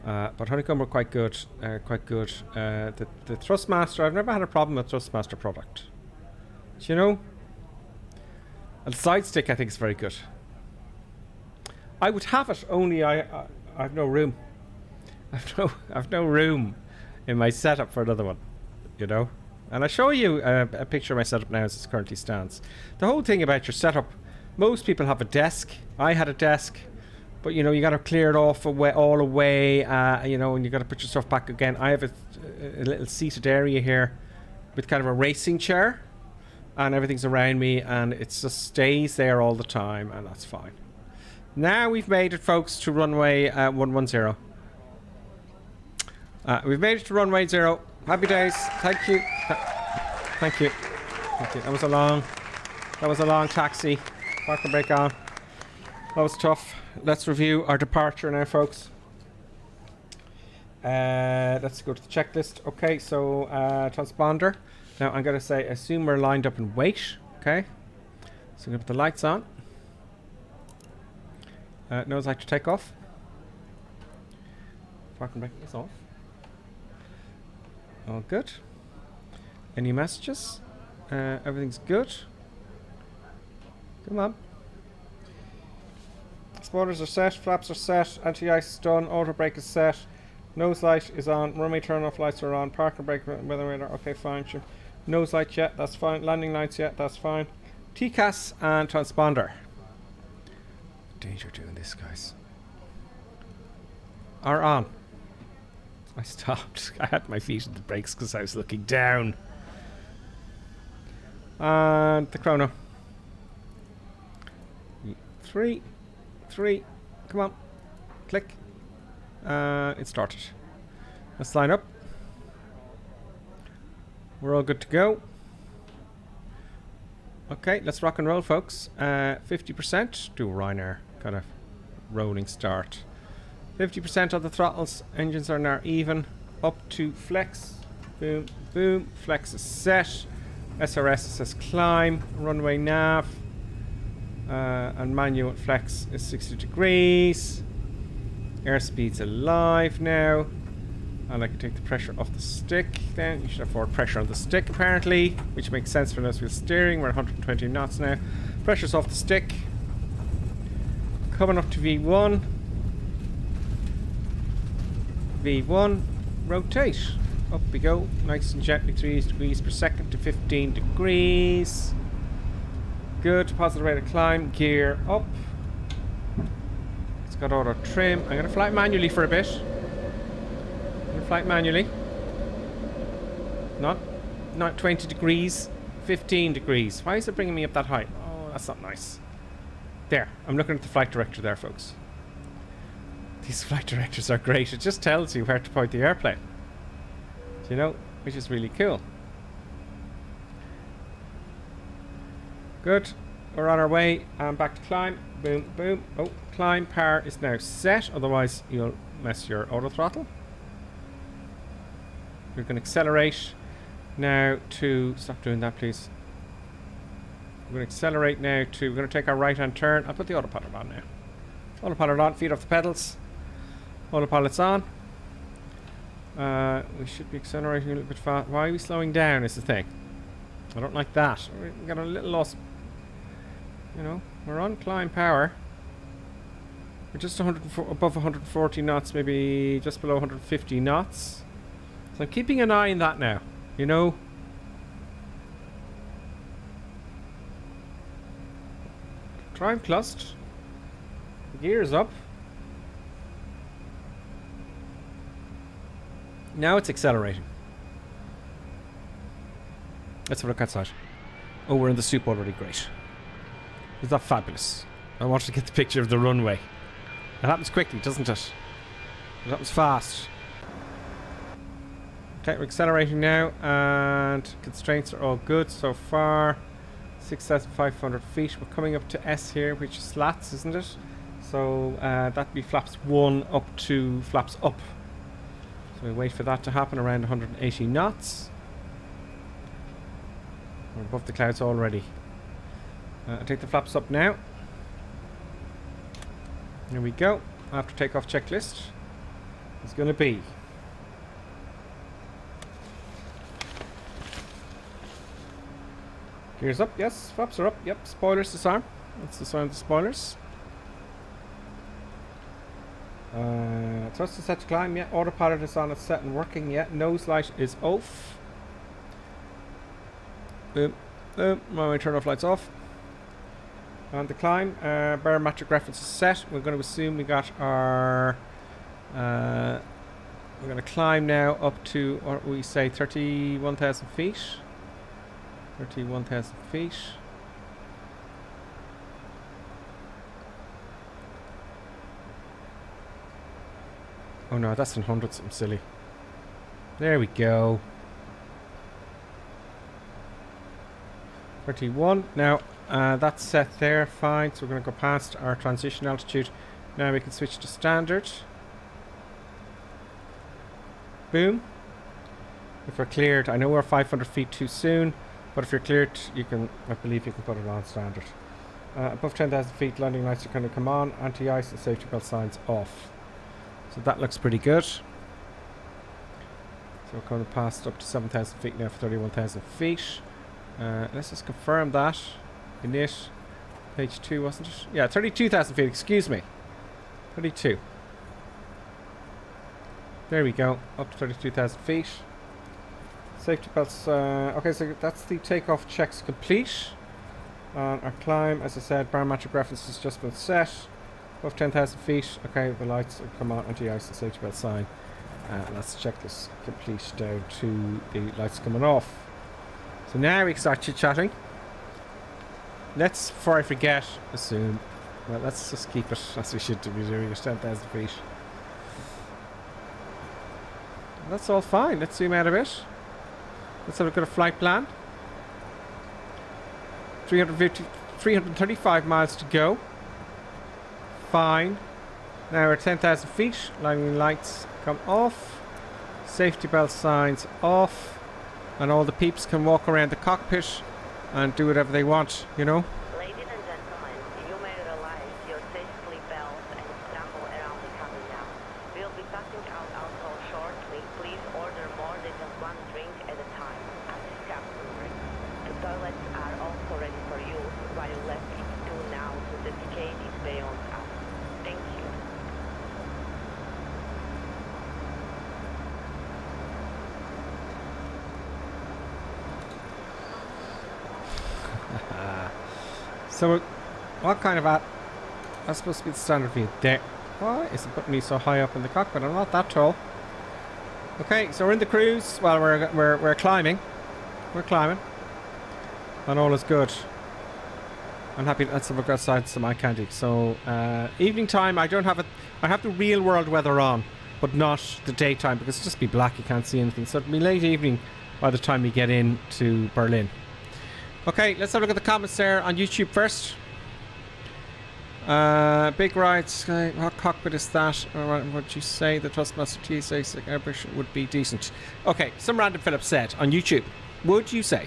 [SPEAKER 4] But Honeycomb were quite good, The Thrustmaster, I've never had a problem with Thrustmaster product. Do you know? And the side stick I think is very good. I would have it, only I have no room. I've no room in my setup for another one, you know. And I'll show you a picture of my setup now as it currently stands. The whole thing about your setup, most people have a desk. I had a desk, but you know, you got to clear it off all away, you know, and you got to put your stuff back again. I have a little seated area here with kind of a racing chair, and everything's around me, and it just stays there all the time, and that's fine. Now we've made it, folks, to runway 110. We've made it to runway 0. Happy days. Thank you. Thank you. Thank you. That was a long taxi. Parking brake on. That was tough. Let's review our departure now, folks. Let's go to the checklist. Okay, so transponder. Now I'm going to say assume we're lined up and wait. Okay. So I'm going to put the lights on. Nose light to take off. Parking brake is off. All good. Any messages? Everything's good. Come on. Spoilers are set, flaps are set, anti-ice is done, auto brake is set, nose light is on, runway turn off lights are on, parking brake, weather radar, okay fine, sure. Nose light, yeah, that's fine, landing lights, yeah, that's fine. TCAS and transponder. Danger doing this, guys. Are on. I stopped. I had my feet in the brakes because I was looking down. And the chrono. 3, come on. Click. It started. Let's line up. We're all good to go. Okay, let's rock and roll, folks. 50%. Do a Ryanair kind of rolling start. 50% of the throttles. Engines are now even. Up to flex. Boom, boom. Flex is set. SRS says climb. Runway nav. And manual flex is 60 degrees. Airspeed's alive now. And I can take the pressure off the stick then. You should have forward pressure on the stick apparently, which makes sense for nose wheel steering. We're 120 knots now. Pressure's off the stick. Coming up to V1. V1. Rotate. Up we go. Nice and gently 3 degrees per second to 15 degrees. Good. Positive rate of climb. Gear up. It's got auto trim. I'm going to fly it manually for a bit. Flight manually. Not 20 degrees, 15 degrees. Why is it bringing me up that high? Oh, that's not nice. There, I'm looking at the flight director there, folks. These flight directors are great. It just tells you where to point the airplane. You know, which is really cool. Good. We're on our way. And back to climb. Boom, boom. Oh, climb power is now set. Otherwise, you'll mess your auto throttle. We're going to accelerate now to... Stop doing that, please. We're going to accelerate now to... We're going to take our right-hand turn. I'll put the autopilot on now. Autopilot on. Feet off the pedals. Autopilot's on. We should be accelerating a little bit fast. Why are we slowing down is the thing. I don't like that. We got a little loss. You know, we're on climb power. We're just above 140 knots, maybe just below 150 knots. So I'm keeping an eye on that now, you know. Trim clust. The gear's up. Now it's accelerating. Let's have a look outside. Oh, we're in the soup already. Great. Is that fabulous? I wanted to get the picture of the runway. It happens quickly, doesn't it? It happens fast. Okay, we're accelerating now, and constraints are all good so far. 6,500 feet. We're coming up to S here, which is slats, isn't it? So that'd be flaps 1 up to flaps up. So we wait for that to happen around 180 knots. We're above the clouds already. I'll take the flaps up now. Here we go. After takeoff checklist is going to be gears up, yes. Flaps are up, yep. Spoilers disarm. Let's disarm the spoilers. Thrust is set to climb, yeah. Autopilot is on, it's set and working, yeah. Nose light is off. Boom. Boom. Now we turn off lights off. On the climb, barometric reference is set. We're going to assume we got our... we're going to climb now up to, what we say, 31,000 feet. 31,000 feet. Oh no, that's in hundreds. I'm silly. There we go. 31. Now, that's set there. Fine. So we're going to go past our transition altitude. Now we can switch to standard. Boom. If we're cleared, I know we're 500 feet too soon, but if you're cleared, you can, I believe you can put it on standard. Above 10,000 feet, landing lights are going to come on. Anti-ice and safety belt signs off. So that looks pretty good. So we're going to pass up to 7,000 feet now for 31,000 feet. Let's just confirm that. Init. Page 2, wasn't it? Yeah, 32,000 feet, excuse me. 32. There we go. Up to 32,000 feet. Safety belts. Okay, so that's the takeoff checks complete. On our climb, as I said, barometric reference has just been set. Above 10,000 feet. Okay, the lights come on, anti-ice and safety belt sign. Let's check this complete down to the lights coming off. So now we can start chit-chatting. Let's, before I forget, assume. Well, let's just keep it as we should be doing. It's 10,000 feet. That's all fine. Let's zoom out a bit. Let's have a look at a flight plan. 335 miles to go. Fine. Now we're at 10,000 feet. Landing lights come off. Safety belt signs off. And all the peeps can walk around the cockpit and do whatever they want, you know?
[SPEAKER 5] Ladies and gentlemen, you may realize your safety belts and scramble around the cabin now. We'll be passing out alcohol shortly. Please order more than just one drink at a time. As is customary. The toilets are also ready for use while you left it to now to dedicated beyond us. Thank you.
[SPEAKER 4] So, what kind of that's supposed to be the standard view there. Why is it putting me so high up in the cockpit? I'm not that tall. Okay, so we're in the cruise. Well, we're climbing. We're climbing, and all is good. I'm happy. Let's have a look outside some eye candy. So, evening time. I don't have it. I have the real world weather on, but not the daytime because it'll just be black. You can't see anything. So it'll be late evening by the time we get into Berlin. Okay, let's have a look at the comments there on YouTube first. Big rides. What cockpit is that? Or what would you say? The Thrustmaster TSA airbrush would be decent. Okay, some random Philip said on YouTube. Would you say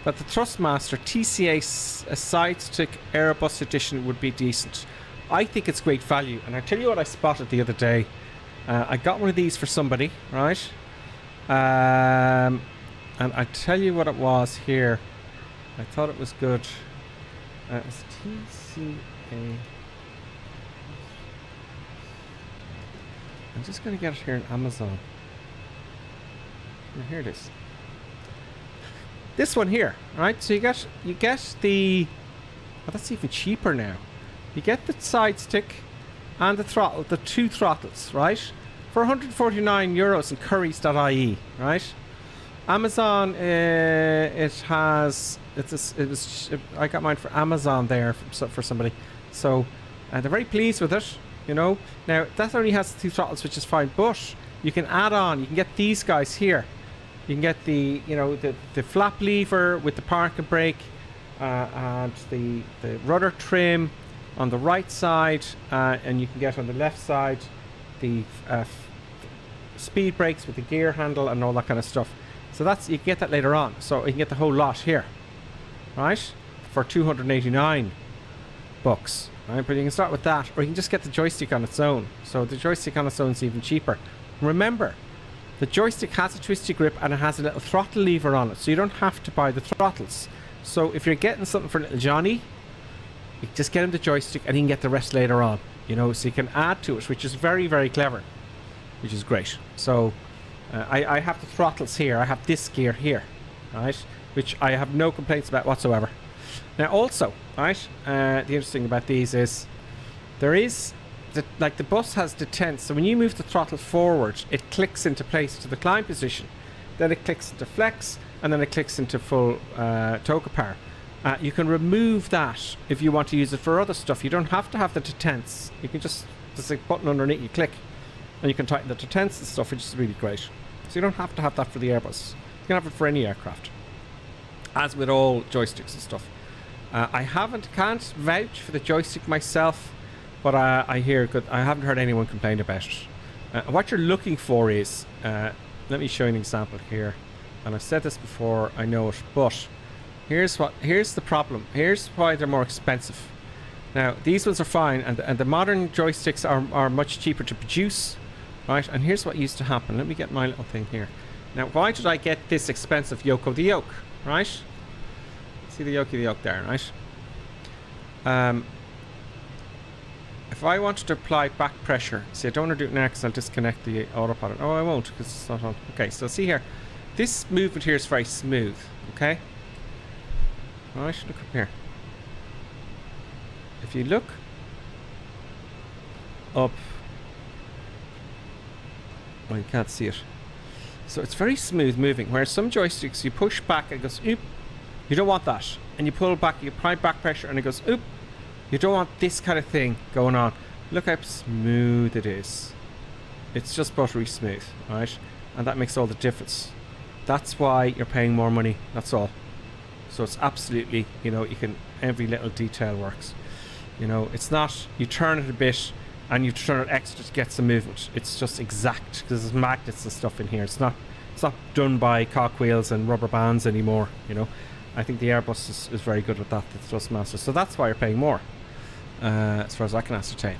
[SPEAKER 4] that the Thrustmaster TCA side stick Airbus edition would be decent? I think it's great value, and I tell you what I spotted the other day. I got one of these for somebody, right? And I tell you what it was here. I thought it was good. It was TCA. I'm just going to get it here on Amazon. Here it is. This one here, right? So you get the. Oh, that's even cheaper now. You get the side stick and the throttle, the two throttles, right? For 149 euros in currys.ie, right? Amazon, I got mine for Amazon there for somebody, so they're very pleased with it, you know. Now that only has two throttles, which is fine, but you can add on. You can get these guys here. You can get the, you know, the flap lever with the park and brake, and the rudder trim on the right side, and you can get on the left side the speed brakes with the gear handle and all that kind of stuff. So that's, you can get that later on. So you can get the whole lot here, right, for 289 bucks. Right, but you can start with that, or you can just get the joystick on its own. So the joystick on its own is even cheaper. Remember, the joystick has a twisty grip and it has a little throttle lever on it, so you don't have to buy the throttles. So if you're getting something for little Johnny, you just get him the joystick and he can get the rest later on. you know, so you can add to it, which is very, very clever, which is great. So I have the throttles here. I have this gear here, right, which I have no complaints about whatsoever. Now also, right, the interesting about these is there is like the bus has detent, so when you move the throttle forward, it clicks into place to the climb position, then it clicks into flex, and then it clicks into full toga power. You can remove that if you want to use it for other stuff. You don't have to have the detents. You can just, there's a button underneath, you click, and you can tighten the detents and stuff, which is really great. So you don't have to have that for the Airbus. You can have it for any aircraft, as with all joysticks and stuff. I can't vouch for the joystick myself, but I hear good. I haven't heard anyone complain about it. What you're looking for is, let me show you an example here. And I've said this before, I know it, but here's the problem. Here's why they're more expensive. Now, these ones are fine, and the modern joysticks are much cheaper to produce, right? And here's what used to happen. Let me get my little thing here. Now, why did I get this expensive yoke of the yoke, right? See the yoke of the yoke there, right? If I wanted to apply back pressure, see, I don't want to do it now because I'll disconnect the autopilot. Oh, I won't because it's not on. Okay, so see here. This movement here is very smooth, okay? Right, look up here. If you look up, well, you can't see it. So it's very smooth moving, whereas some joysticks, you push back and it goes, oop. You don't want that. And you pull back, you apply back pressure and it goes, oop. You don't want this kind of thing going on. Look how smooth it is. It's just buttery smooth, right? And that makes all the difference. That's why you're paying more money, that's all. So it's absolutely, you know, you can, every little detail works. You know, it's not, you turn it a bit and you turn it extra to get some movement. It's just exact, because there's magnets and stuff in here. It's not done by cogwheels and rubber bands anymore, you know. I think the Airbus is very good with that, the Thrustmaster. So that's why you're paying more, as far as I can ascertain.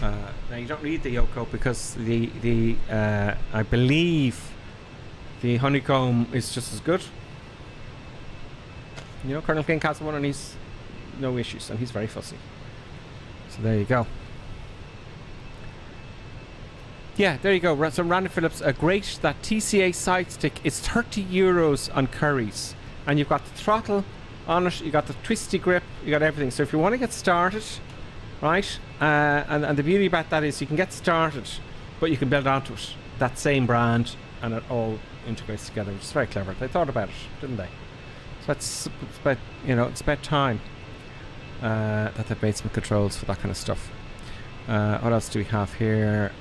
[SPEAKER 4] Now you don't need the Yoko because I believe the honeycomb is just as good. You know, Colonel King has one and he's no issues, and he's very fussy. So there you go. Yeah, there you go. So Randy Phillips, great. That TCA side stick is €30 on Curry's, and you've got the throttle on it. You got the twisty grip. You got everything. So if you want to get started, right? And the beauty about that is you can get started, but you can build onto it. That same brand, and it all integrates together, which is very clever. They thought about it, didn't they? So it's about, you know, it's about time that they've made some controls for that kind of stuff. What else do we have here?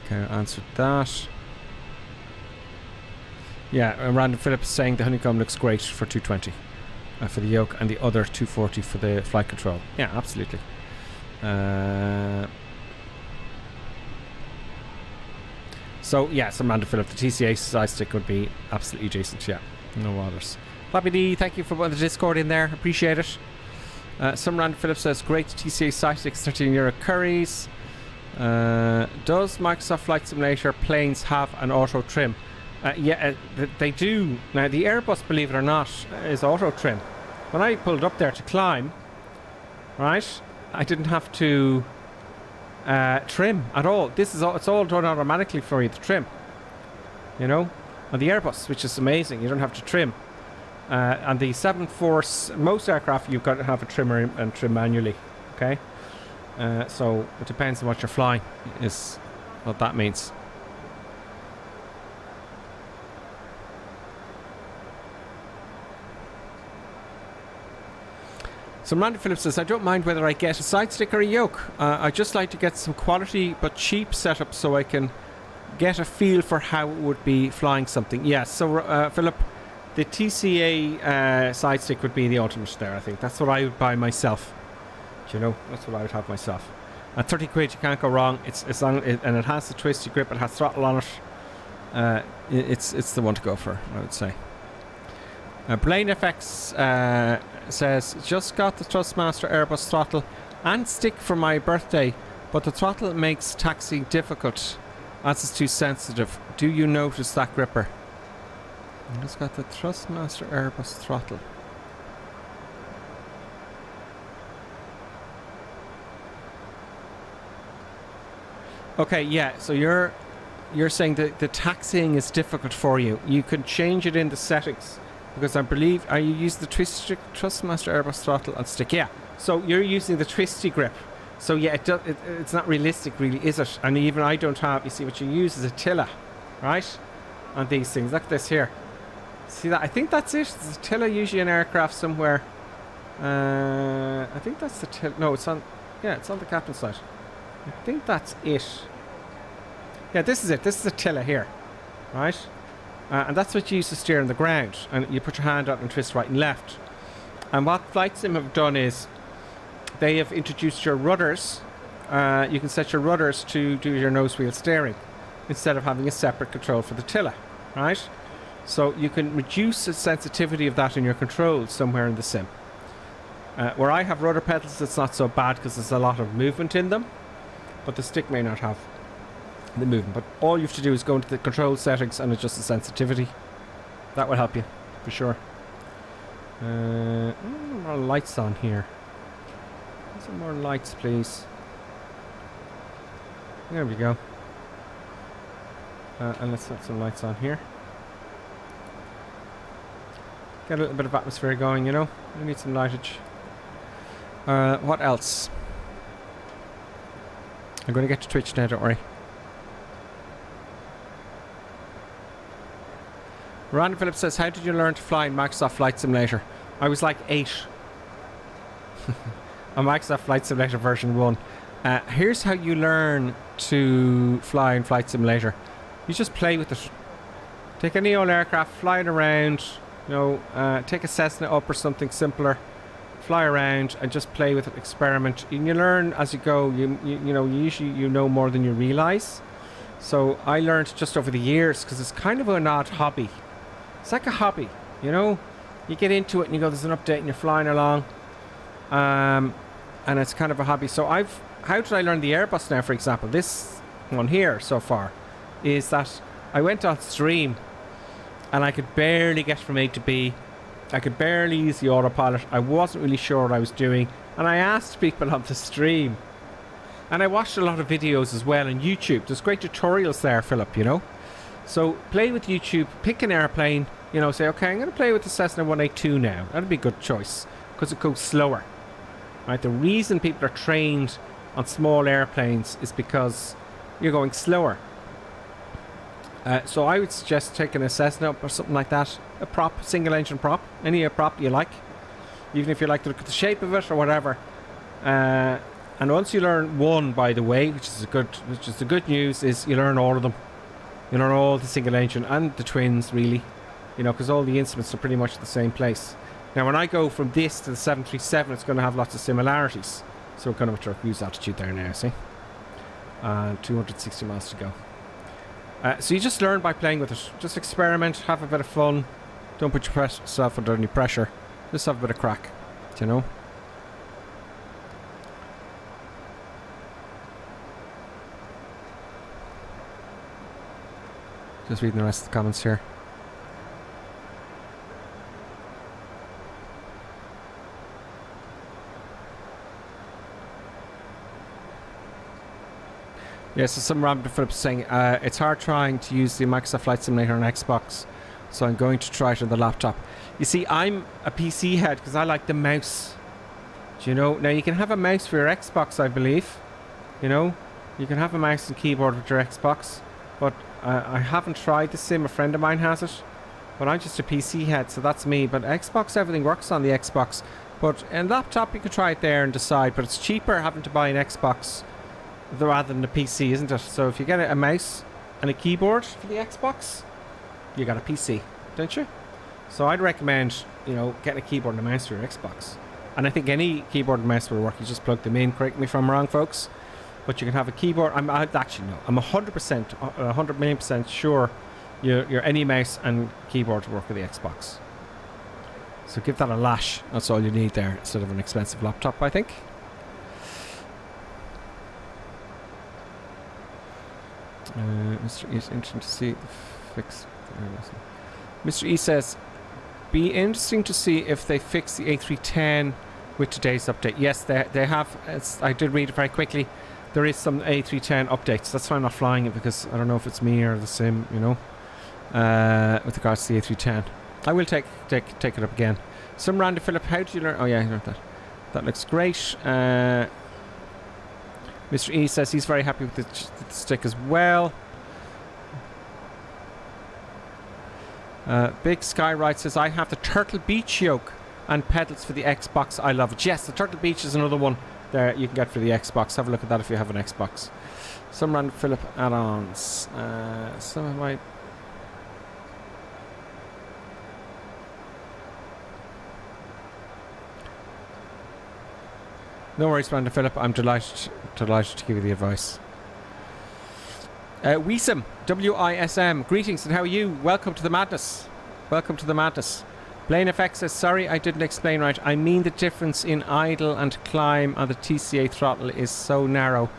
[SPEAKER 4] Okay, I answered that. Yeah, Random Phillips saying the honeycomb looks great for 220 for the yoke, and the other 240 for the flight control. Yeah, absolutely. So yeah, some Random Phillips, the TCA side stick would be absolutely decent. Yeah, no others. Flappy D, thank you for putting the Discord in there. Appreciate it. Some Random Phillips says great TCA side stick, €13 Curry's. Does Microsoft Flight Simulator planes have an auto trim? Yeah, they do. Now the Airbus, believe it or not, is auto trim. When I pulled up there to climb, right, I didn't have to trim at all. This is all, it's all done automatically for you, the trim. You know, on the Airbus, which is amazing. You don't have to trim. And the 747, most aircraft you've got to have a trimmer and trim manually. Okay, so it depends on what you're flying, is what that means. So Randy Phillips says, I don't mind whether I get a side stick or a yoke. I just like to get some quality but cheap setup so I can get a feel for how it would be flying something. Yes, so Philip, the TCA side stick would be the ultimate there, I think. That's what I would buy myself. Do you know? That's what I would have myself. At 30 quid, you can't go wrong. It's on it, and it has the twisty grip. It has throttle on it. It's the one to go for, I would say. Blaine FX says, just got the Thrustmaster Airbus throttle and stick for my birthday, but the throttle makes taxiing difficult as it's too sensitive. Do you notice that, Gripper? And it's got the Thrustmaster Airbus throttle. Okay, yeah, so you're saying that the taxiing is difficult for you. You can change it in the settings, because I believe, are you using the Thrustmaster Airbus throttle and stick? Yeah, so you're using the twisty grip. So yeah, it's not realistic really, is it? And even I don't have, you see what you use is a tiller, right? On these things, look at this here. See that? I think that's it. There's a tiller usually in aircraft somewhere. I think that's the tiller. No, it's on, yeah, it's on the captain's side. I think that's it. Yeah, this is it. This is a tiller here, right? And that's what you use to steer on the ground. And you put your hand out and twist right and left. And what Flight Sim have done is they have introduced your rudders. You can set your rudders to do your nose wheel steering instead of having a separate control for the tiller, right? So you can reduce the sensitivity of that in your controls somewhere in the sim. Where I have rudder pedals, it's not so bad because there's a lot of movement in them. But the stick may not have the movement. But all you have to do is go into the control settings and adjust the sensitivity. That will help you, for sure. More lights on here. Some more lights, please. There we go. And let's have some lights on here. Get a little bit of atmosphere going, you know. We need some lightage. What else? I'm going to get to Twitch now, don't worry. Random Phillips says, how did you learn to fly in Microsoft Flight Simulator? I was like 8. On Microsoft Flight Simulator version 1. Here's how you learn to fly in Flight Simulator. You just play with it. Take any old aircraft, fly it around, you know, take a Cessna up or something simpler. Fly around and just play with it, experiment, and you learn as you go. You know, usually you know more than you realize. So I learned just over the years because it's kind of an odd hobby. It's like a hobby, you know. You get into it and you go, there's an update and you're flying along, and it's kind of a hobby. So how did I learn the Airbus now? For example, this one here so far is that I went on stream and I could barely get from A to B. I could barely use the autopilot. I wasn't really sure what I was doing. And I asked people on the stream. And I watched a lot of videos as well on YouTube. There's great tutorials there, Philip, you know. So play with YouTube. Pick an airplane. You know, say, okay, I'm going to play with the Cessna 182 now. That'd be a good choice. Because it goes slower. Right? The reason people are trained on small airplanes is because you're going slower. So I would suggest taking a Cessna or something like that. A prop, single engine prop. Any prop you like. Even if you like to look at the shape of it or whatever. And once you learn one, by the way, which is the good news, is you learn all of them. You learn all the single engine and the twins, really. You know, because all the instruments are pretty much at the same place. Now, when I go from this to the 737, it's going to have lots of similarities. So we're kind of at our cruise altitude there now, see? 260 miles to go. So you just learn by playing with it. Just experiment, have a bit of fun. Don't put yourself under any pressure. Just have a bit of crack, you know? Just reading the rest of the comments here. Yeah, so some random Phillips saying it's hard trying to use the Microsoft Flight Simulator on Xbox, so I'm going to try it on the laptop. You see, I'm a PC head because I like the mouse. Do you know? Now you can have a mouse for your Xbox, I believe. You know, you can have a mouse and keyboard with your Xbox, but I haven't tried the sim. A friend of mine has it, but I'm just a PC head, so that's me. But Xbox, everything works on the Xbox. But in laptop, you can try it there and decide. But it's cheaper having to buy an Xbox rather than a PC, isn't it? So if you get a mouse and a keyboard for the Xbox, you got a PC, don't you? So I'd recommend, you know, getting a keyboard and a mouse for your Xbox. And I think any keyboard and mouse will work. You just plug them in. Correct me if I'm wrong, folks. But you can have a keyboard. I'm 100 million% sure your any mouse and keyboard will work with the Xbox. So give that a lash. That's all you need there, instead of an expensive laptop, I think. It's interesting to see the fixed. Mr. E says, be interesting to see if they fix the A310 with today's update. Yes, they have. I did read it very quickly. There is some A310 updates. That's why I'm not flying it, because I don't know if it's me or the sim, you know, with regards to the A310. I will take it up again. Some random Philip, how did you learn? Oh yeah, I learned that. That looks great. Mr. E says he's very happy with the stick as well. Big Skywrite says, I have the Turtle Beach yoke and pedals for the Xbox. I love it. Yes, the Turtle Beach is another one there you can get for the Xbox. Have a look at that if you have an Xbox. Some random Philip add-ons. Some of my... No worries, Random Philip. I'm delighted to give you the advice. Wism, W-I-S-M, greetings and how are you? Welcome to the madness. Welcome to the madness. Blaine FX says, sorry I didn't explain right. I mean the difference in idle and climb on the TCA throttle is so narrow.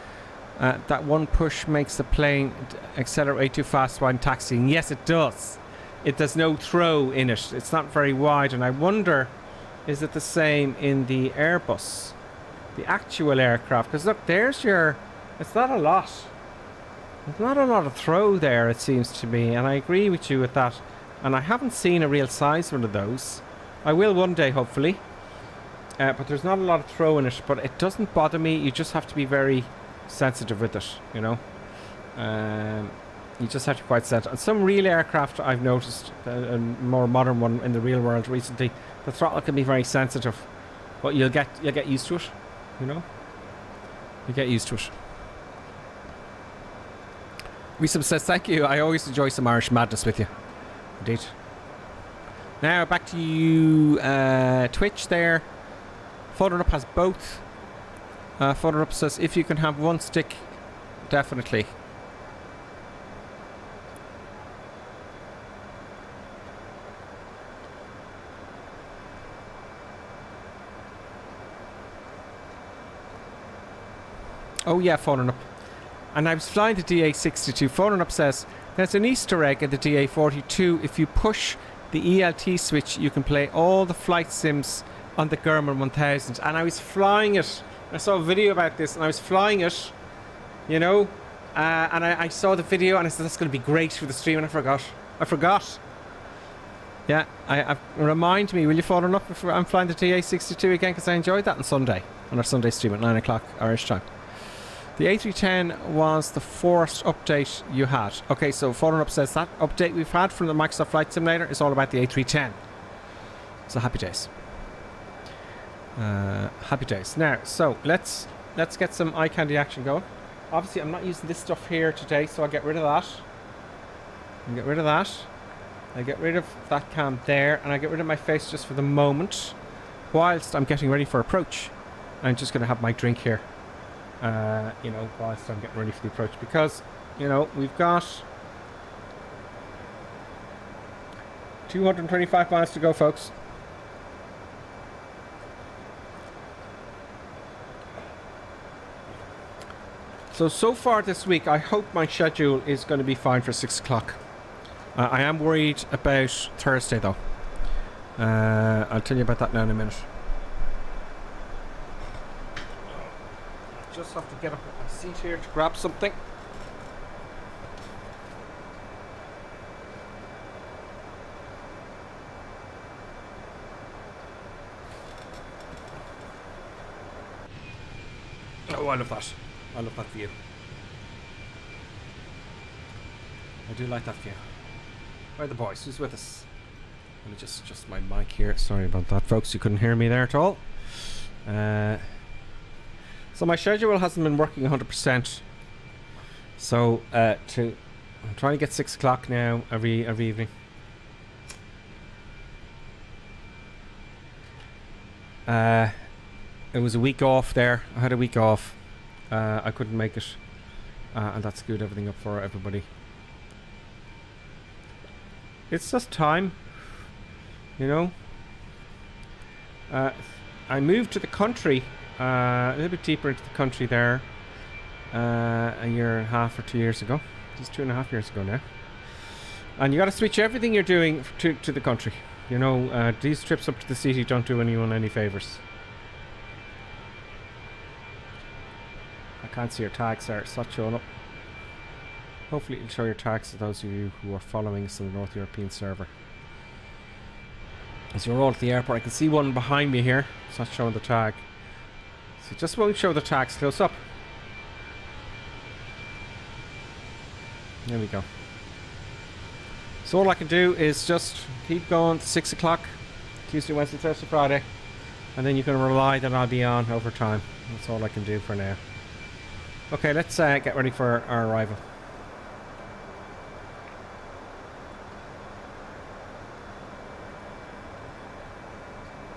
[SPEAKER 4] That one push makes the plane accelerate too fast while taxiing. Yes, it does. There's no throw in it. It's not very wide, and I wonder, is it the same in the Airbus? The actual aircraft? Because look, there's your... It's not a lot. There's not a lot of throw there, it seems to me, and I agree with you with that. And I haven't seen a real size one of those. I will one day, hopefully. But there's not a lot of throw in it, but it doesn't bother me. You just have to be very sensitive with it, you know. You just have to be quite sensitive. And some real aircraft I've noticed, a more modern one in the real world recently, the throttle can be very sensitive. But you'll get used to it, you know. You get used to it. Wisam says, thank you. I always enjoy some Irish madness with you. Indeed. Now back to you, Twitch there. Photo Up has both. Photo Up says, if you can have one stick, definitely. Oh yeah, Photo Up. And I was flying the DA62. Photo Up says, there's an Easter egg in the DA42. If you push the ELT switch, you can play all the flight sims on the Garmin 1000. And I was flying it. I saw a video about this, and I was flying it, you know. And I saw the video, and I said, that's going to be great for the stream, and I forgot. Yeah, remind me, will you Photo Up if I'm flying the DA62 again? Because I enjoyed that on Sunday, on our Sunday stream at 9 o'clock Irish time. The A310 was the first update you had. Okay, so Photo Up says that update we've had from the Microsoft Flight Simulator is all about the A310. So happy days. Happy days. Now, so let's get some eye candy action going. Obviously, I'm not using this stuff here today, so I'll get rid of that. I get rid of that cam there, and I get rid of my face just for the moment, whilst I'm getting ready for approach. I'm just going to have my drink here. You know, whilst I'm getting ready for the approach, because, you know, we've got 225 miles to go, folks. So far this week, I hope my schedule is going to be fine for 6 o'clock. I am worried about Thursday, though. I'll tell you about that now in a minute. Just have to get up at my seat here to grab something. Oh, I love that. I love that view. I do like that view. Where are the boys? Who's with us? Let me just adjust my mic here. Sorry about that, folks. You couldn't hear me there at all. So my schedule hasn't been working 100%. So I'm trying to get 6 o'clock now every evening. It was a week off there. I had a week off. I couldn't make it, and that screwed everything up for everybody. It's just time, you know. I moved to the country. A little bit deeper into the country there, a year and a half or 2 years ago. Just 2.5 years ago And you got to switch everything you're doing to the country. You know, these trips up to the city don't do anyone any favours. I can't see your tags there. It's not showing up. Hopefully it'll show your tags to those of you who are following us on the North European server. As you're all at the airport, I can see one behind me here. It's not showing the tag. So it just won't show the tags close up. There we go. So all I can do is just keep going to 6 o'clock, Tuesday, Wednesday, Thursday, Friday. And then you can rely that I'll be on over time. That's all I can do for now. Okay, let's get ready for our arrival.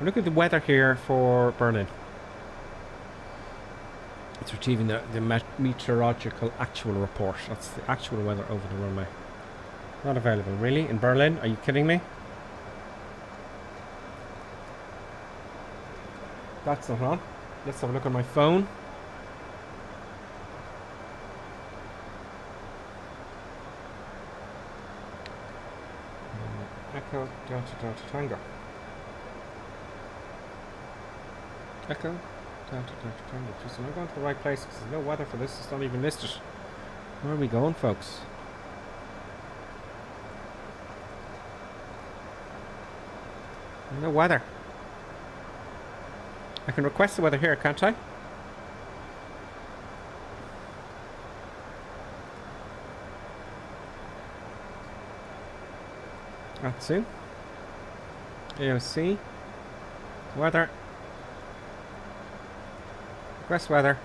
[SPEAKER 4] Look at the weather here for Berlin. It's retrieving the meteorological actual report. That's the actual weather over the runway. Not available. Really? In Berlin? Are you kidding me? That's not on. Let's have a look on my phone. Echo Delta Delta Tango. Echo Delta Delta Tango. Just am I going to the right place? Because there's no weather for this. It's not even listed. Where are we going, folks? No weather. I can request the weather here, can't I? Let's see. AOC. Weather. Request weather.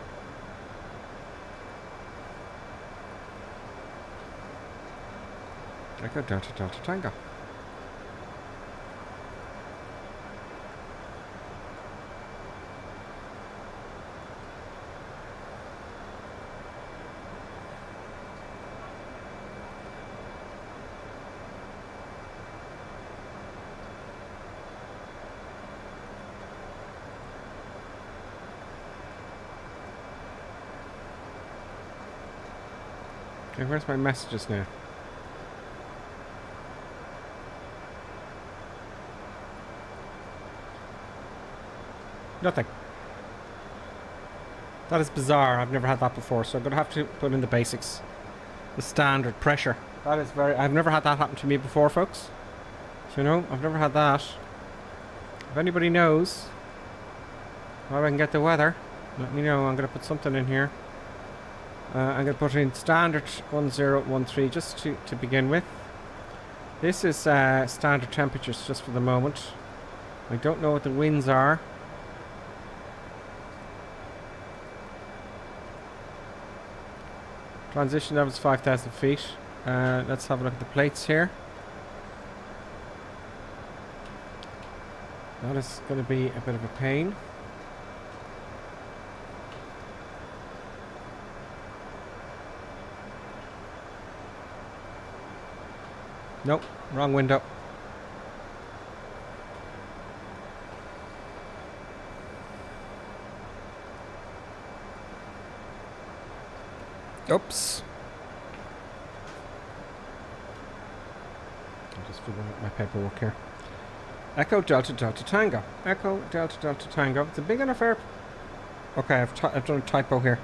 [SPEAKER 4] Echo Delta Delta Tango. Okay, where's my messages now? Nothing. That is bizarre. I've never had that before, so I'm going to have to put in the basics. The standard pressure. That is very... I've never had that happen to me before, folks. So, you know, I've never had that. If anybody knows how I can get the weather, let me know. I'm going to put something in here. I'm going to put in standard 1013 just to begin with. This is standard temperatures just for the moment. I don't know what the winds are. Transition levels 5,000 feet. Let's have a look at the plates here. That is going to be a bit of a pain. Nope, wrong window. Oops. I'm just filling out my paperwork here. Echo Delta Delta Tango. Echo Delta Delta Tango. It's a big enough air. Okay, I've done a typo here.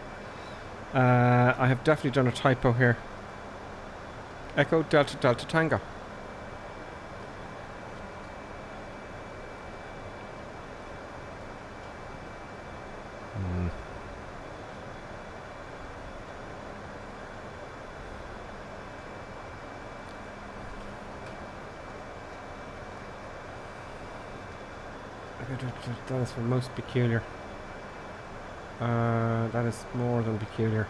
[SPEAKER 4] I have definitely done a typo here. Echo Delta Delta Tango. That is for most peculiar. That is more than peculiar.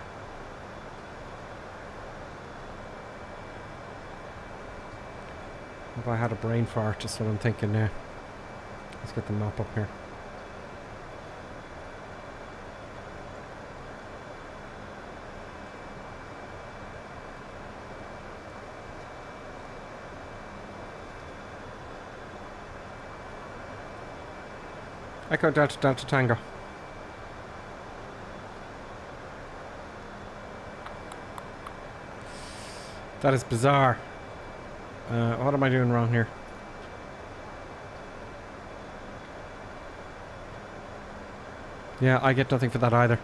[SPEAKER 4] Have I had a brain fart? Just what I'm thinking now. Let's get the map up here. Echo Delta Delta Tango. That is bizarre. What am I doing wrong here? Yeah, I get nothing for that either.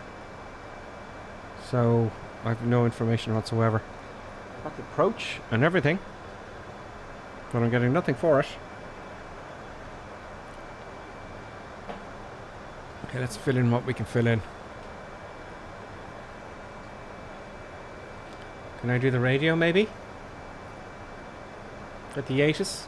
[SPEAKER 4] So, I have no information whatsoever. I've got the approach and everything, but I'm getting nothing for it. Okay, let's fill in what we can fill in. Can I do the radio maybe? At the ATIS?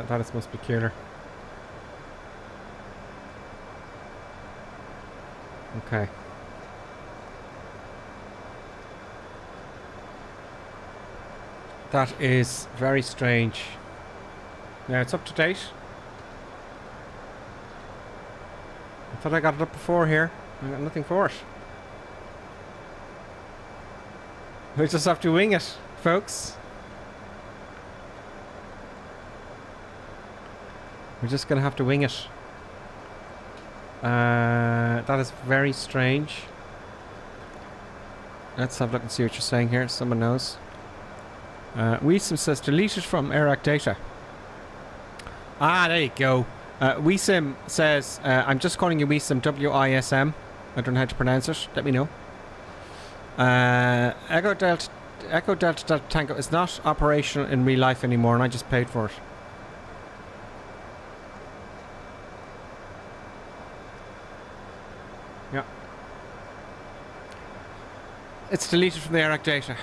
[SPEAKER 4] That is most peculiar. Okay. That is very strange. Now it's up to date. I thought I got it up before here. I got nothing for it. We just have to wing it, folks. We're just going to have to wing it. That is very strange. Let's have a look and see what you're saying here. Someone knows. WeSim says deleted from AirAct data. Ah, there you go. WeSim says, I'm just calling you WeSim, W-I-S-M. I don't know how to pronounce it. Let me know. Echo Delta Tango is not operational in real life anymore, and I just paid for it. Yeah. It's deleted from the AirAct data.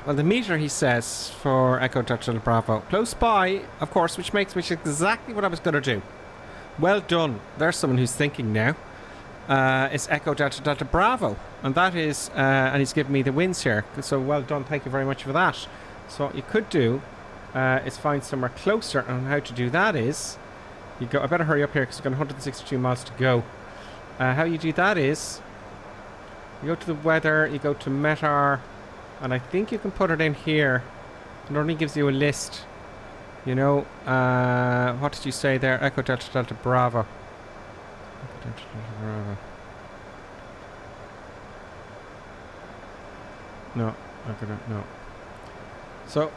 [SPEAKER 4] Well, the meter, he says, for Echo Delta Bravo. Close by, of course, which makes exactly what I was going to do. Well done. There's someone who's thinking now. It's Echo Delta Bravo. And that is, and he's given me the wins here. So well done. Thank you very much for that. So what you could do is find somewhere closer. And how to do that is, you go, I better hurry up here because we've got 162 miles to go. How you do that is, you go to the weather, you go to METAR, and I think you can put it in here. It only gives you a list. You know, what did you say there? Echo Delta Bravo. Echo Delta Bravo. No, no. So,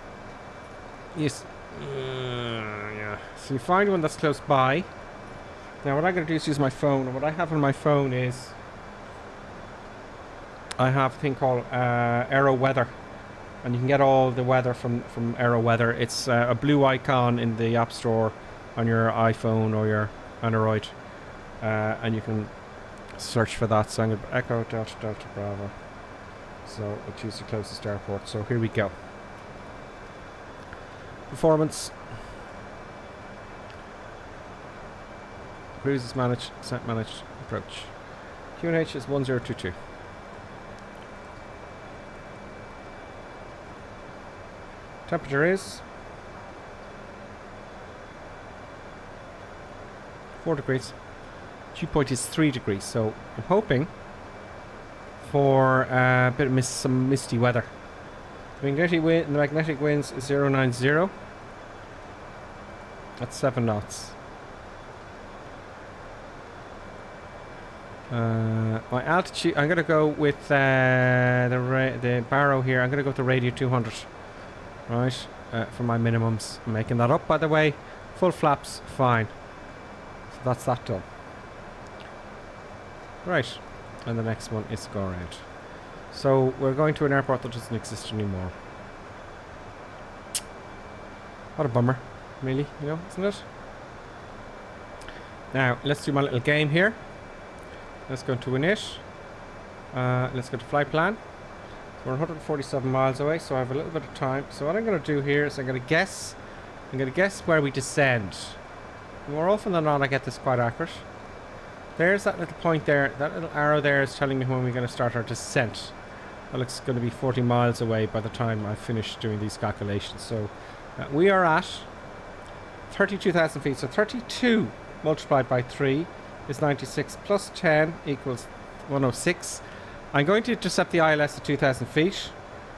[SPEAKER 4] yes, yeah. So you find one that's close by. Now, what I'm going to do is use my phone. And what I have on my phone is, I have a thing called Aero Weather, and you can get all the weather from Aero Weather. It's a blue icon in the App Store on your iPhone or your Android, and you can search for that. So I'm going to Echo Delta Bravo. So we'll choose the closest airport. So here we go. Performance. Cruise is managed. Set managed. Approach. QNH is 1022. Temperature is 4 degrees. Dew point is 3 degrees. So I'm hoping for a bit of some misty weather. The magnetic winds is 090. That's 7 knots. My altitude, I'm going to go with the Barrow here. I'm going to go with the radio 200. Right, for my minimums. I'm making that up, by the way. Full flaps, fine. So that's that done. Right, and the next one is go around. So we're going to an airport that doesn't exist anymore. What a bummer, really, you know, isn't it? Now, let's do my little game here. Let's go to init. Let's go to flight plan. We're 147 miles away, so I have a little bit of time. So what I'm going to do here is I'm going to guess where we descend. More often than not, I get this quite accurate. There's that little point there. That little arrow there is telling me when we're going to start our descent. That looks going to be 40 miles away by the time I finish doing these calculations. So we are at 32,000 feet. So 32 multiplied by 3 is 96 plus 10 equals 106. I'm going to intercept the ILS at 2,000 feet.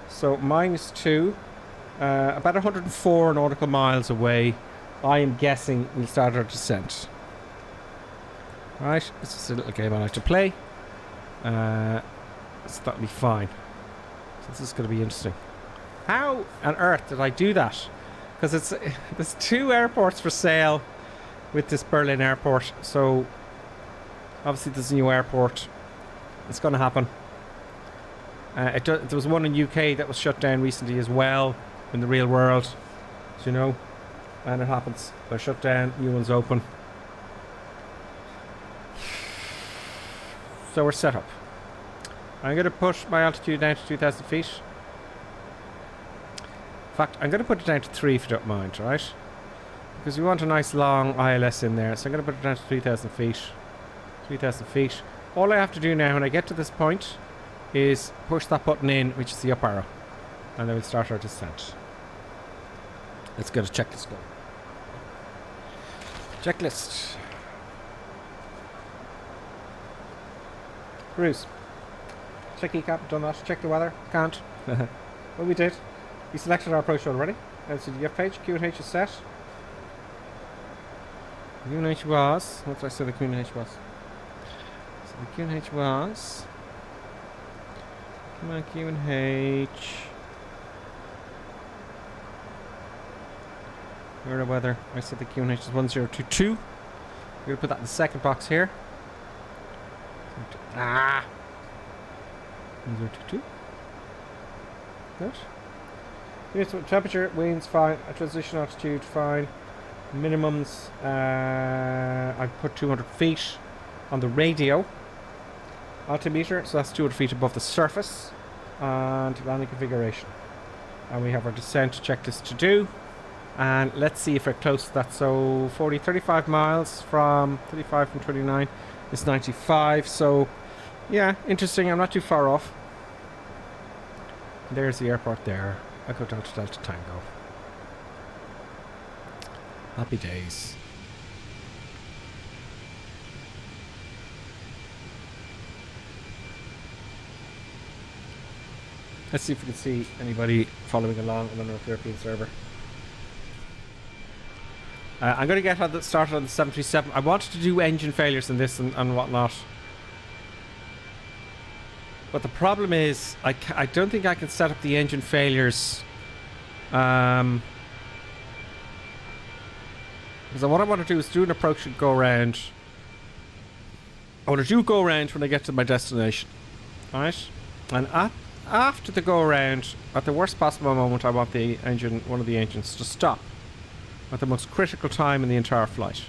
[SPEAKER 4] So minus 2, about 104 nautical miles away. I am guessing we'll start our descent. Right, this is a little game I like to play. So that'll be fine. So this is going to be interesting. How on earth did I do that? Because there's 2 airports for sale with this Berlin airport. So obviously there's a new airport. It's going to happen. There was one in UK that was shut down recently as well in the real world. As you know. And it happens. They're shut down, new ones open. So we're set up. I'm going to push my altitude down to 2,000 feet. In fact, I'm going to put it down to 3 if you don't mind, right? Because we want a nice long ILS in there. So I'm going to put it down to 3,000 feet. 3,000 feet. All I have to do now when I get to this point is push that button in, which is the up arrow. And then we'll start our descent. Let's get a checklist going. Checklist. Cruise. Check ECAP, done that. Check the weather. Can't. Well, we did. We selected our approach already. LCDF page. Q&H is set. Q&H was. What did I say the Q&H was? So the Q&H was. Come on, Q&H. Where the weather? I said the Q&H is 1022. We're going to put that in the second box here. 1022. Good. Units with temperature, winds fine, transition altitude fine. Minimums, I put 200 feet on the radio. Altimeter, so that's 200 feet above the surface. And landing configuration. And we have our descent checklist to do. And let's see if we're close to that. So 35 miles from 35 from 29 is 95. So yeah, interesting. I'm not too far off. There's the airport there. I go down to Delta Tango. Happy days. Let's see if we can see anybody following along on the North European server. I'm going to get started on the 737. I wanted to do engine failures in this and whatnot. But the problem is, I don't think I can set up the engine failures. Because what I want to do is do an approach and go around. I want to do go around when I get to my destination. Alright? And after the go around, at the worst possible moment, I want the engine, one of the engines to stop. At the most critical time in the entire flight.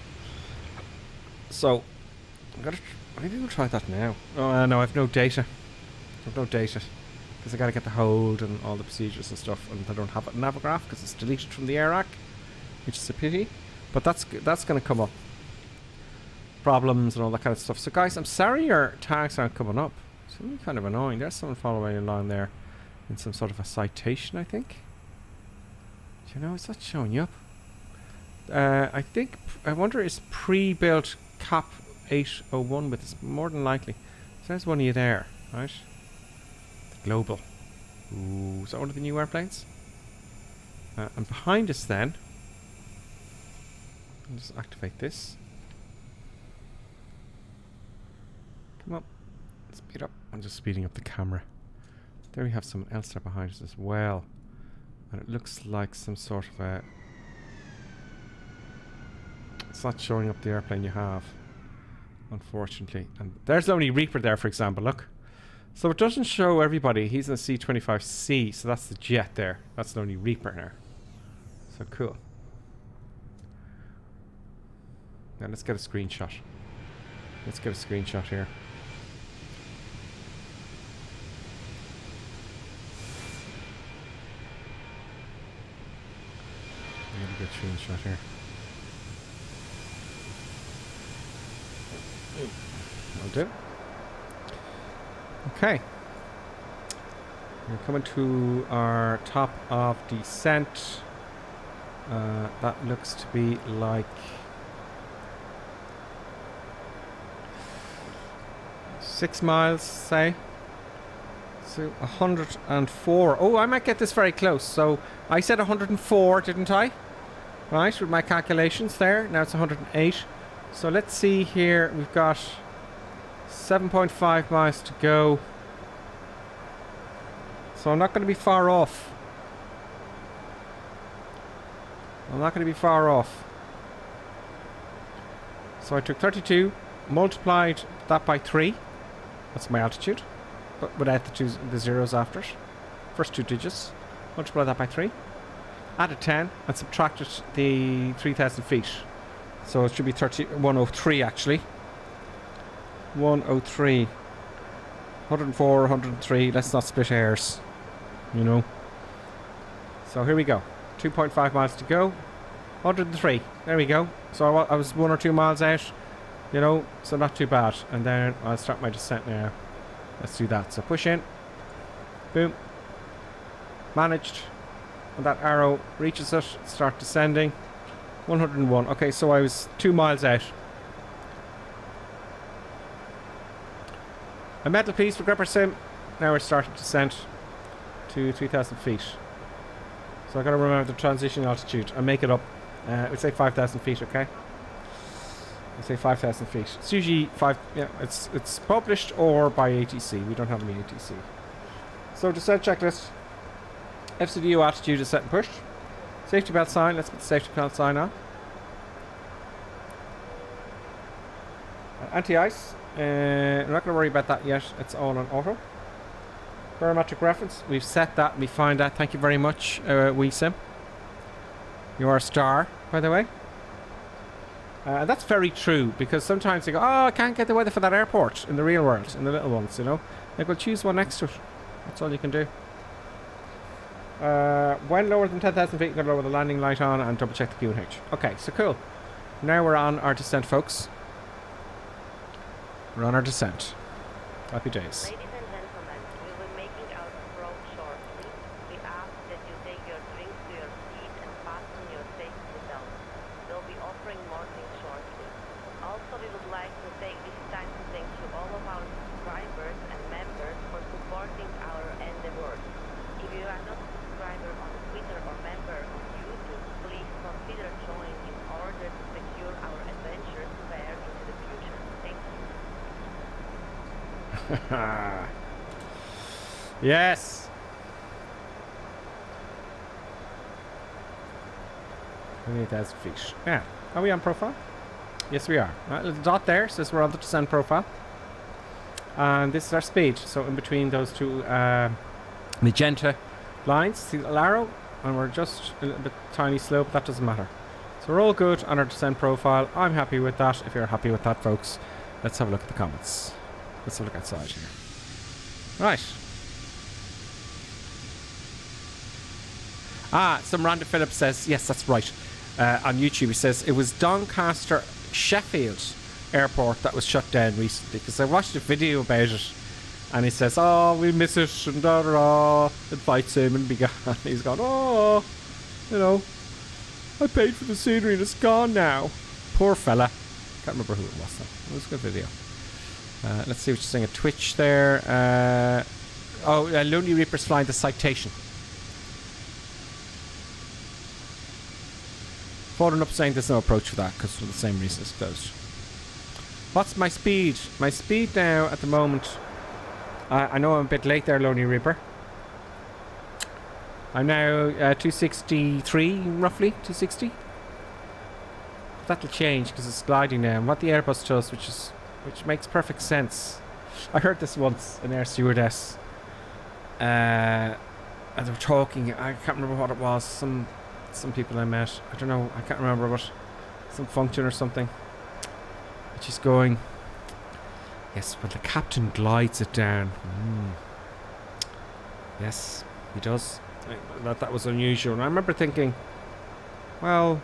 [SPEAKER 4] So, maybe we'll try that now. Oh no, I've no data. I've no data. Because I gotta get the hold and all the procedures and stuff, and I don't have it in Navigaph because it's deleted from the AirAC, which is a pity. But that's gonna come up. Problems and all that kind of stuff. So guys, I'm sorry your tags aren't coming up. It's really kind of annoying. There's someone following along there in some sort of a citation, I think. Do you know, is that showing you up? I wonder is pre-built CAP 801 with us, more than likely. So there's one of you there, right? The Global. Ooh, is that one of the new airplanes? And behind us then, I'll just activate this. Come on, speed up. I'm just speeding up the camera. There we have someone else there behind us as well. And it looks like some sort of a... It's not showing up the airplane you have, unfortunately. And there's Lonely Reaper there, for example, look. So it doesn't show everybody. He's in a C-25C, so that's the jet there. That's Lonely Reaper there. So cool. Now let's get a screenshot. Let's get a screenshot here. Really good screenshot here. Will do. Okay. We're coming to our top of descent. That looks to be like 6 miles, say. So 104. Oh, I might get this very close. So I said 104, didn't I? Right, with my calculations there. Now it's 108. So let's see here. We've got 7.5 miles to go. So I'm not going to be far off. I'm not going to be far off. So I took 32, multiplied that by 3. That's my altitude. But without the zeros after it. First 2 digits. Multiply that by 3. Added 10 and subtracted the 3,000 feet. So it should be 103 actually. 103. 104, 103. Let's not split hairs. You know. So here we go. 2.5 miles to go. 103. There we go. So I was 1 or 2 miles out. You know, so not too bad. And then I'll start my descent now. Let's do that. So push in. Boom. Managed. And that arrow reaches it. Start descending. 101. Okay, so I was 2 miles out. A medal piece for Gripper Sim. Now we're starting descent to 3,000 feet. So I got to remember the transition altitude and make it up. We'll say 5,000 feet, okay? We'll say 5,000 feet. It's usually 5. Yeah, it's published or by ATC. We don't have any ATC. So descent checklist. FCDU altitude is set and pushed. Safety belt sign. Let's get the safety belt sign on. Anti-ice. I'm not going to worry about that yet. It's all on auto. Barometric reference. We've set that. We find that. Thank you very much, WeSim. You're a star, by the way. That's very true, because sometimes you go, oh, I can't get the weather for that airport in the real world, in the little ones, you know. Like, well, choose one next to it. That's all you can do. When lower than 10,000 feet, you're going to lower the landing light on and double check the QNH. Okay, so cool. Now we're on our descent, folks. We're on our descent. Happy days.
[SPEAKER 5] Ladies and gentlemen, we will be making our approach shortly. We ask that you take your drinks to your seat and fasten your safety belt. We'll be offering more drinks shortly. Also, we would like to take this time to thank you all of our subscribers and members for supporting our endeavors. If you are not a subscriber on Twitter or member on YouTube, please consider joining in order to secure our adventures fare into the future. Thank you.
[SPEAKER 4] Yes. We need 1,000 feet. Yeah. Are we on profile? Yes, we are. The dot there says we're on the descent profile. And this is our speed. So in between those two magenta lines, see the little arrow? And we're just a little bit tiny slow, but that doesn't matter. So we're all good on our descent profile. I'm happy with that. If you're happy with that, folks, let's have a look at the comments. Let's have a look outside here. Right. Some random Philip says, yes, that's right. On YouTube, he says it was Doncaster Sheffield Airport that was shut down recently, because I watched a video about it, and he says, oh, we miss it, and da da da. Invites him and be gone. He's gone, oh, you know, I paid for the scenery and it's gone now. Poor fella. Can't remember who it was though. It was a good video. Let's see what you're saying at Twitch there. Lonely Reaper's flying the Citation. Following up saying there's no approach for that because for the same reason it's closed. What's my speed? My speed now at the moment, I know I'm a bit late there, Lonely Reaper. I'm now 263 roughly, 260. That'll change because it's gliding now. And what the Airbus does, which makes perfect sense. I heard this once, an air stewardess, and they were talking. I can't remember what it was. Some people I met. I don't know. I can't remember, but some function or something. And she's going, yes, but the captain glides it down. Yes, he does. That was unusual. And I remember thinking, well,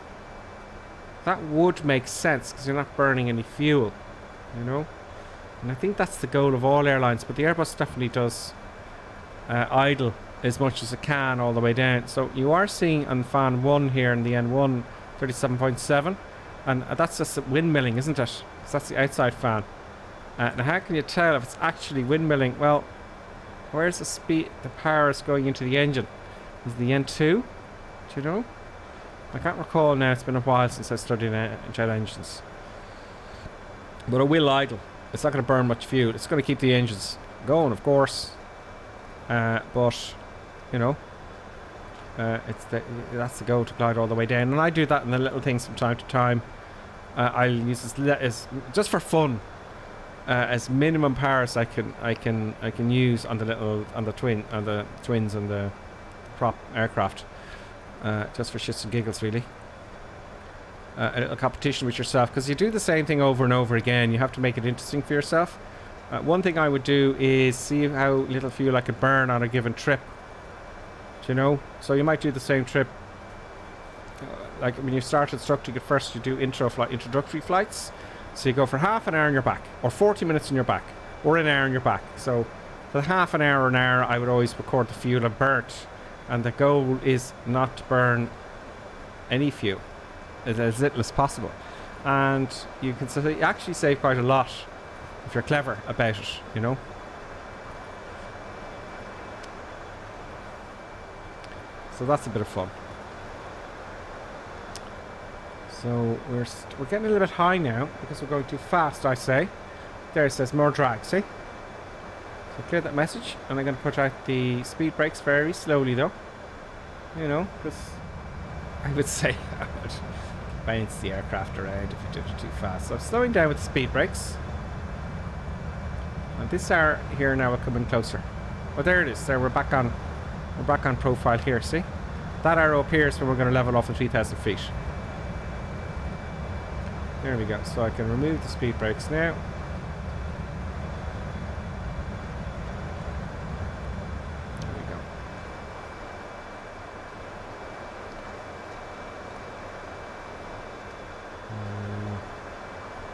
[SPEAKER 4] that would make sense because you're not burning any fuel, you know. And I think that's the goal of all airlines, but the Airbus definitely does idle as much as it can all the way down. So you are seeing on fan 1 here in the N1 37.7, and that's just windmilling, isn't it? So that's the outside fan. Now how can you tell if it's actually windmilling? Well, where's the speed, the power is going into the engine? Is the N2? Do you know? I can't recall now, it's been a while since I studied jet engines. But it will idle. It's not going to burn much fuel. It's going to keep the engines going, of course. But, you know, that's the goal, to glide all the way down. And I do that in the little things from time to time. I'll use as just for fun, as minimum power as I can use on the twins and the prop aircraft, just for shits and giggles, really. A little competition with yourself, because you do the same thing over and over again. You have to make it interesting for yourself. One thing I would do is see how little fuel I could burn on a given trip. Do you know? So you might do the same trip. Like when you start instructing at first, you do introductory flights. So you go for half an hour on your back, or 40 minutes on your back, or an hour on your back. So for the half an hour, I would always record the fuel I've burnt. And the goal is not to burn any fuel, as little as possible. And you can actually save quite a lot if you're clever about it, you know. So that's a bit of fun. So we're getting a little bit high now because we're going too fast, I say. There it says more drag, see? So clear that message, and I'm going to put out the speed brakes very slowly though. You know, because I would say I would bounce the aircraft around if you did it too fast. So slowing down with the speed brakes. And this hour here now will come in closer. Oh, there it is. There, we're back on profile here, see? That arrow up here is where we're going to level off the 3,000 feet. There we go. So I can remove the speed brakes now. There we go.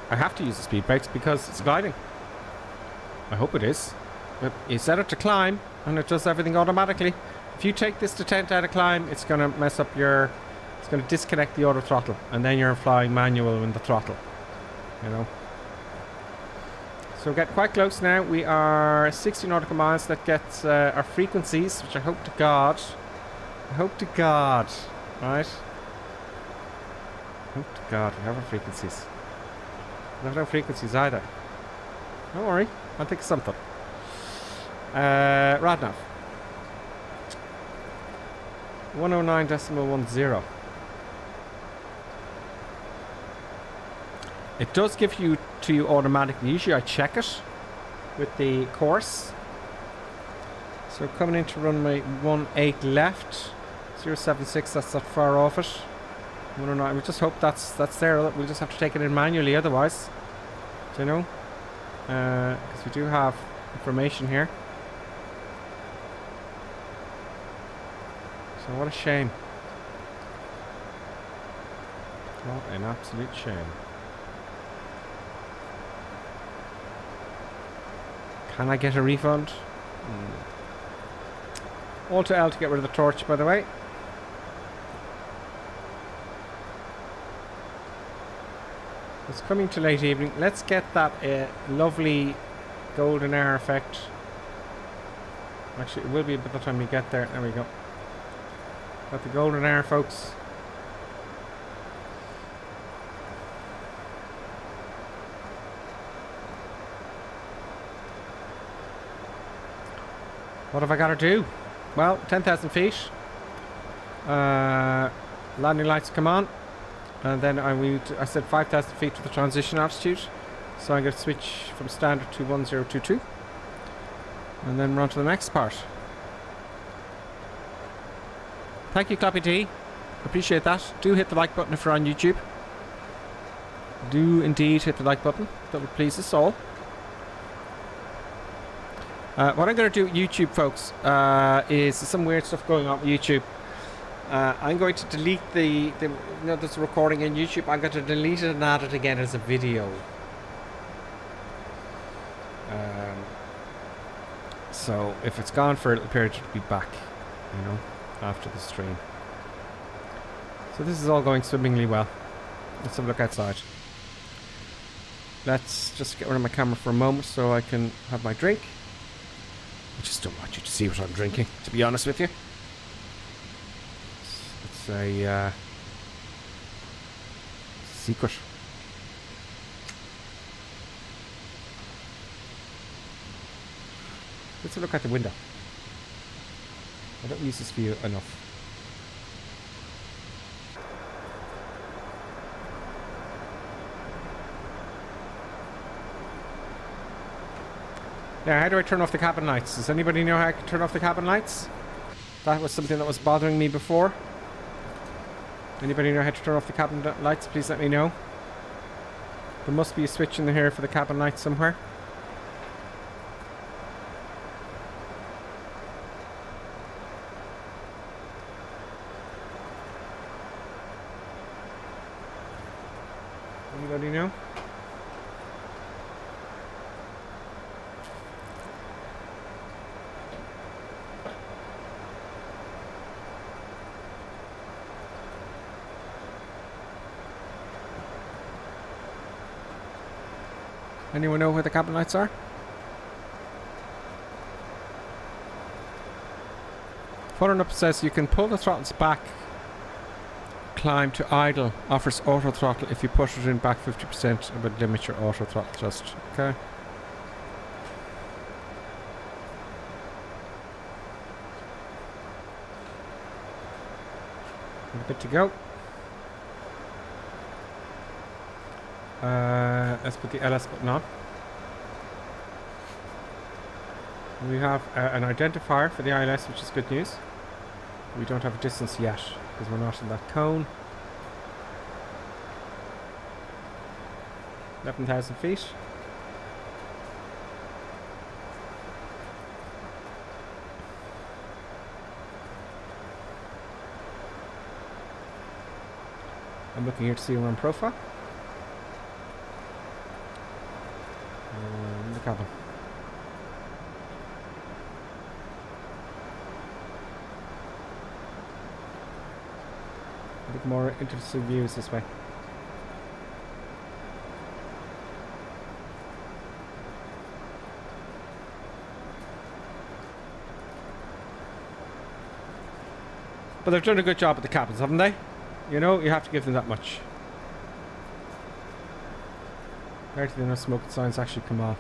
[SPEAKER 4] I have to use the speed brakes because it's gliding. I hope it is. But you set it to climb and it does everything automatically. If you take this to 10 out of climb, it's going to mess up it's going to disconnect the auto throttle, and then you're flying manual in the throttle, you know. So we're getting quite close now. We are 60 nautical miles. That gets our frequencies, which I hope to God, right? Hope to God we have our frequencies. We have no frequencies either. Don't worry, I'll think of something. Radnav 109.10. It does give you to you automatically. Usually I check it with the course. So coming into runway 18 left, 076. That's not far off it. 109. We just hope that's there. We'll just have to take it in manually otherwise. Do you know? Because we do have information here. So what a shame. What an absolute shame. Can I get a refund? Alt to L to get rid of the torch, by the way. It's coming to late evening. Let's get that lovely golden hour effect. Actually, it will be by the time we get there. There we go. Got the golden hour, folks. What have I got to do? Well, 10,000 feet. Landing lights come on. And then I said 5,000 feet to the transition altitude. So I'm going to switch from standard to 1022. And then we're on to the next part. Thank you, Clappy T. Appreciate that. Do hit the like button if you're on YouTube. Do indeed hit the like button. That would please us all. What I'm going to do at YouTube, folks, is some weird stuff going on with YouTube. I'm going to delete there's a recording in YouTube. I'm going to delete it and add it again as a video. So if it's gone for a little period, it'll be back. you know, after the stream. So this is all going swimmingly well. Let's have a look outside. Let's just get rid of my camera for a moment so I can have my drink. I just don't want you to see what I'm drinking, to be honest with you. It's a secret. Let's have a look out the window. I don't use this view enough. Now, how do I turn off the cabin lights? Does anybody know how I can turn off the cabin lights? That was something that was bothering me before. Anybody know how to turn off the cabin lights? Please let me know. There must be a switch in here for the cabin lights somewhere. Anybody know? Anyone know where the cabin lights are? Further up says you can pull the throttles back, climb to idle, offers auto throttle if you push it in back 50%, it would limit your auto throttle thrust. Okay. A bit to go. Let's put the LS button on. We have an identifier for the ILS, which is good news. We don't have a distance yet because we're not in that cone. 11,000 feet. I'm looking here to see we're on profile. The cabin. A bit more interesting views this way. But they've done a good job at the cabins, haven't they? You know, you have to give them that much. Apparently no smoke signs actually come on,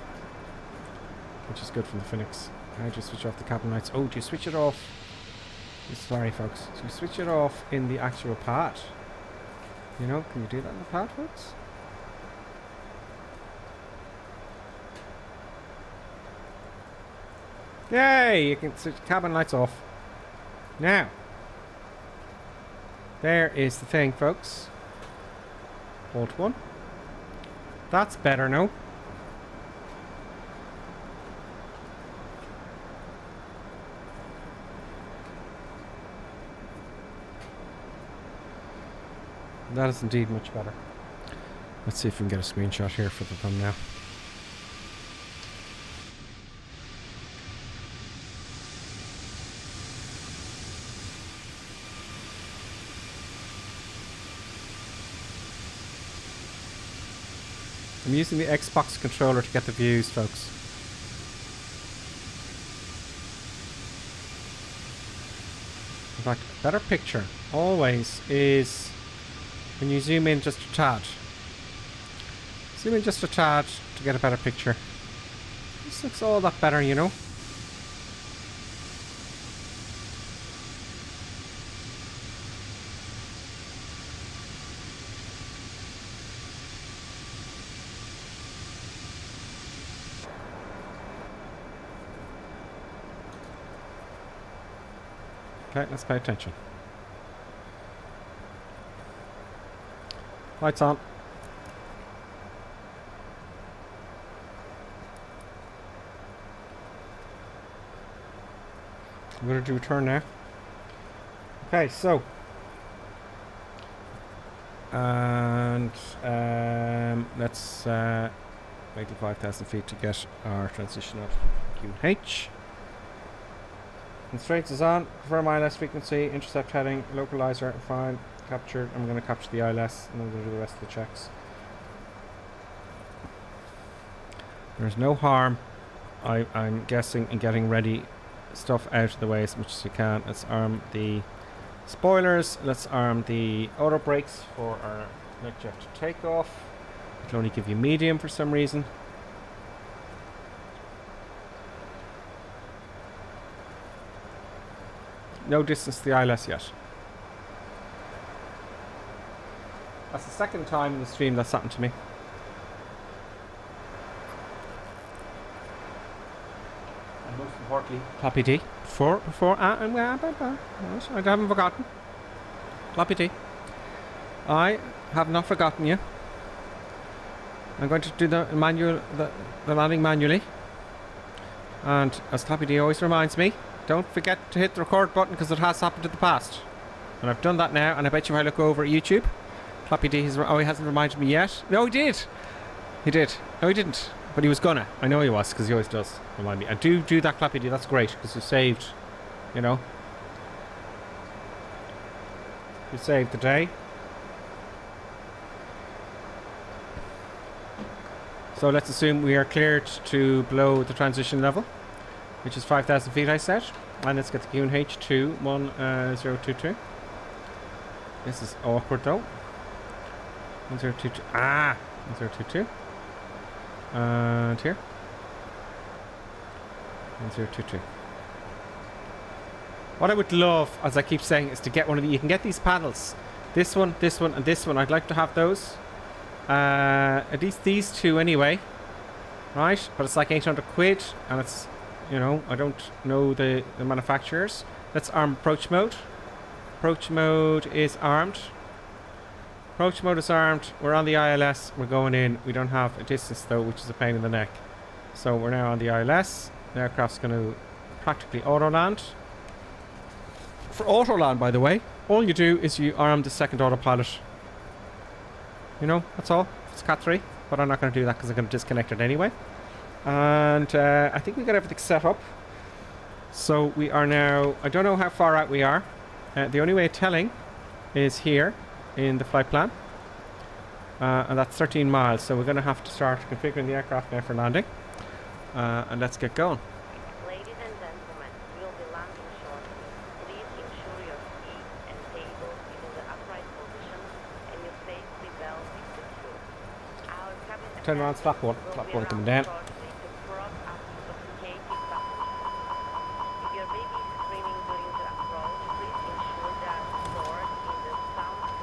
[SPEAKER 4] which is good from the Fenix. How do you switch off the cabin lights? Oh, do you switch it off? Sorry folks, do you switch it off in the actual pad? You know, can you do that in the pad, folks? Yay, you can switch cabin lights off. Now, there is the thing, folks. Hold one. That's better now. That is indeed much better. Let's see if we can get a screenshot here for the thumbnail. I'm using the Xbox controller to get the views, folks. In fact, a better picture always is when you zoom in just a tad. Zoom in just a tad to get a better picture. This looks all that better, you know. Okay, let's pay attention. Lights on. I'm going to do a turn now. Okay, so. And let's 85,000 feet to get our transition of QH. Constraints is on. Confirm ILS frequency. Intercept heading. Localizer. Fine. Captured. I'm going to capture the ILS and then we'll do the rest of the checks. There's no harm, I'm guessing, in getting ready stuff out of the way as much as you can. Let's arm the spoilers. Let's arm the auto brakes for our jet to take off. It'll only give you medium for some reason. No distance to the ILS yet. That's the second time in the stream that's happened to me. And most importantly, Floppy D. I haven't forgotten. Floppy D. I have not forgotten you. I'm going to do the landing manually. And as Floppy D always reminds me, don't forget to hit the record button because it has happened in the past. And I've done that now, and I bet you if I look over at YouTube, Floppy D he hasn't reminded me yet. No, he did. He did. No, he didn't. But he was gonna. I know he was, because he always does remind me. And do that, Floppy D. That's great, because you saved, you know. You saved the day. So let's assume we are cleared to below the transition level, which is 5,000 feet, I said. And let's get the QNH to 1022. This is awkward though. 1022. 1022. And here. 1022. What I would love, as I keep saying, is to get one of the. You can get these paddles. This one, and this one. I'd like to have those. At least these two anyway. Right? But it's like 800 quid, and it's, you know, I don't know the manufacturers. Let's arm approach mode. Approach mode is armed. Approach mode is armed. We're on the ILS. We're going in. We don't have a distance though, which is a pain in the neck. So we're now on the ILS. The aircraft's going to practically auto land. For auto land, by the way, all you do is you arm the second autopilot. You know, that's all. It's Cat 3, but I'm not going to do that because I'm going to disconnect it anyway. And I think we got everything set up. So we are now, I don't know how far out we are. The only way of telling is here in the flight plan. And that's 13 miles. So we're going to have to start configuring the aircraft now for landing. And let's get going.
[SPEAKER 5] Ladies and gentlemen, we will be landing shortly. Please ensure your feet and tables is in the upright position and your safety belt is secure. Our cabin
[SPEAKER 4] Turn around, flap one coming down.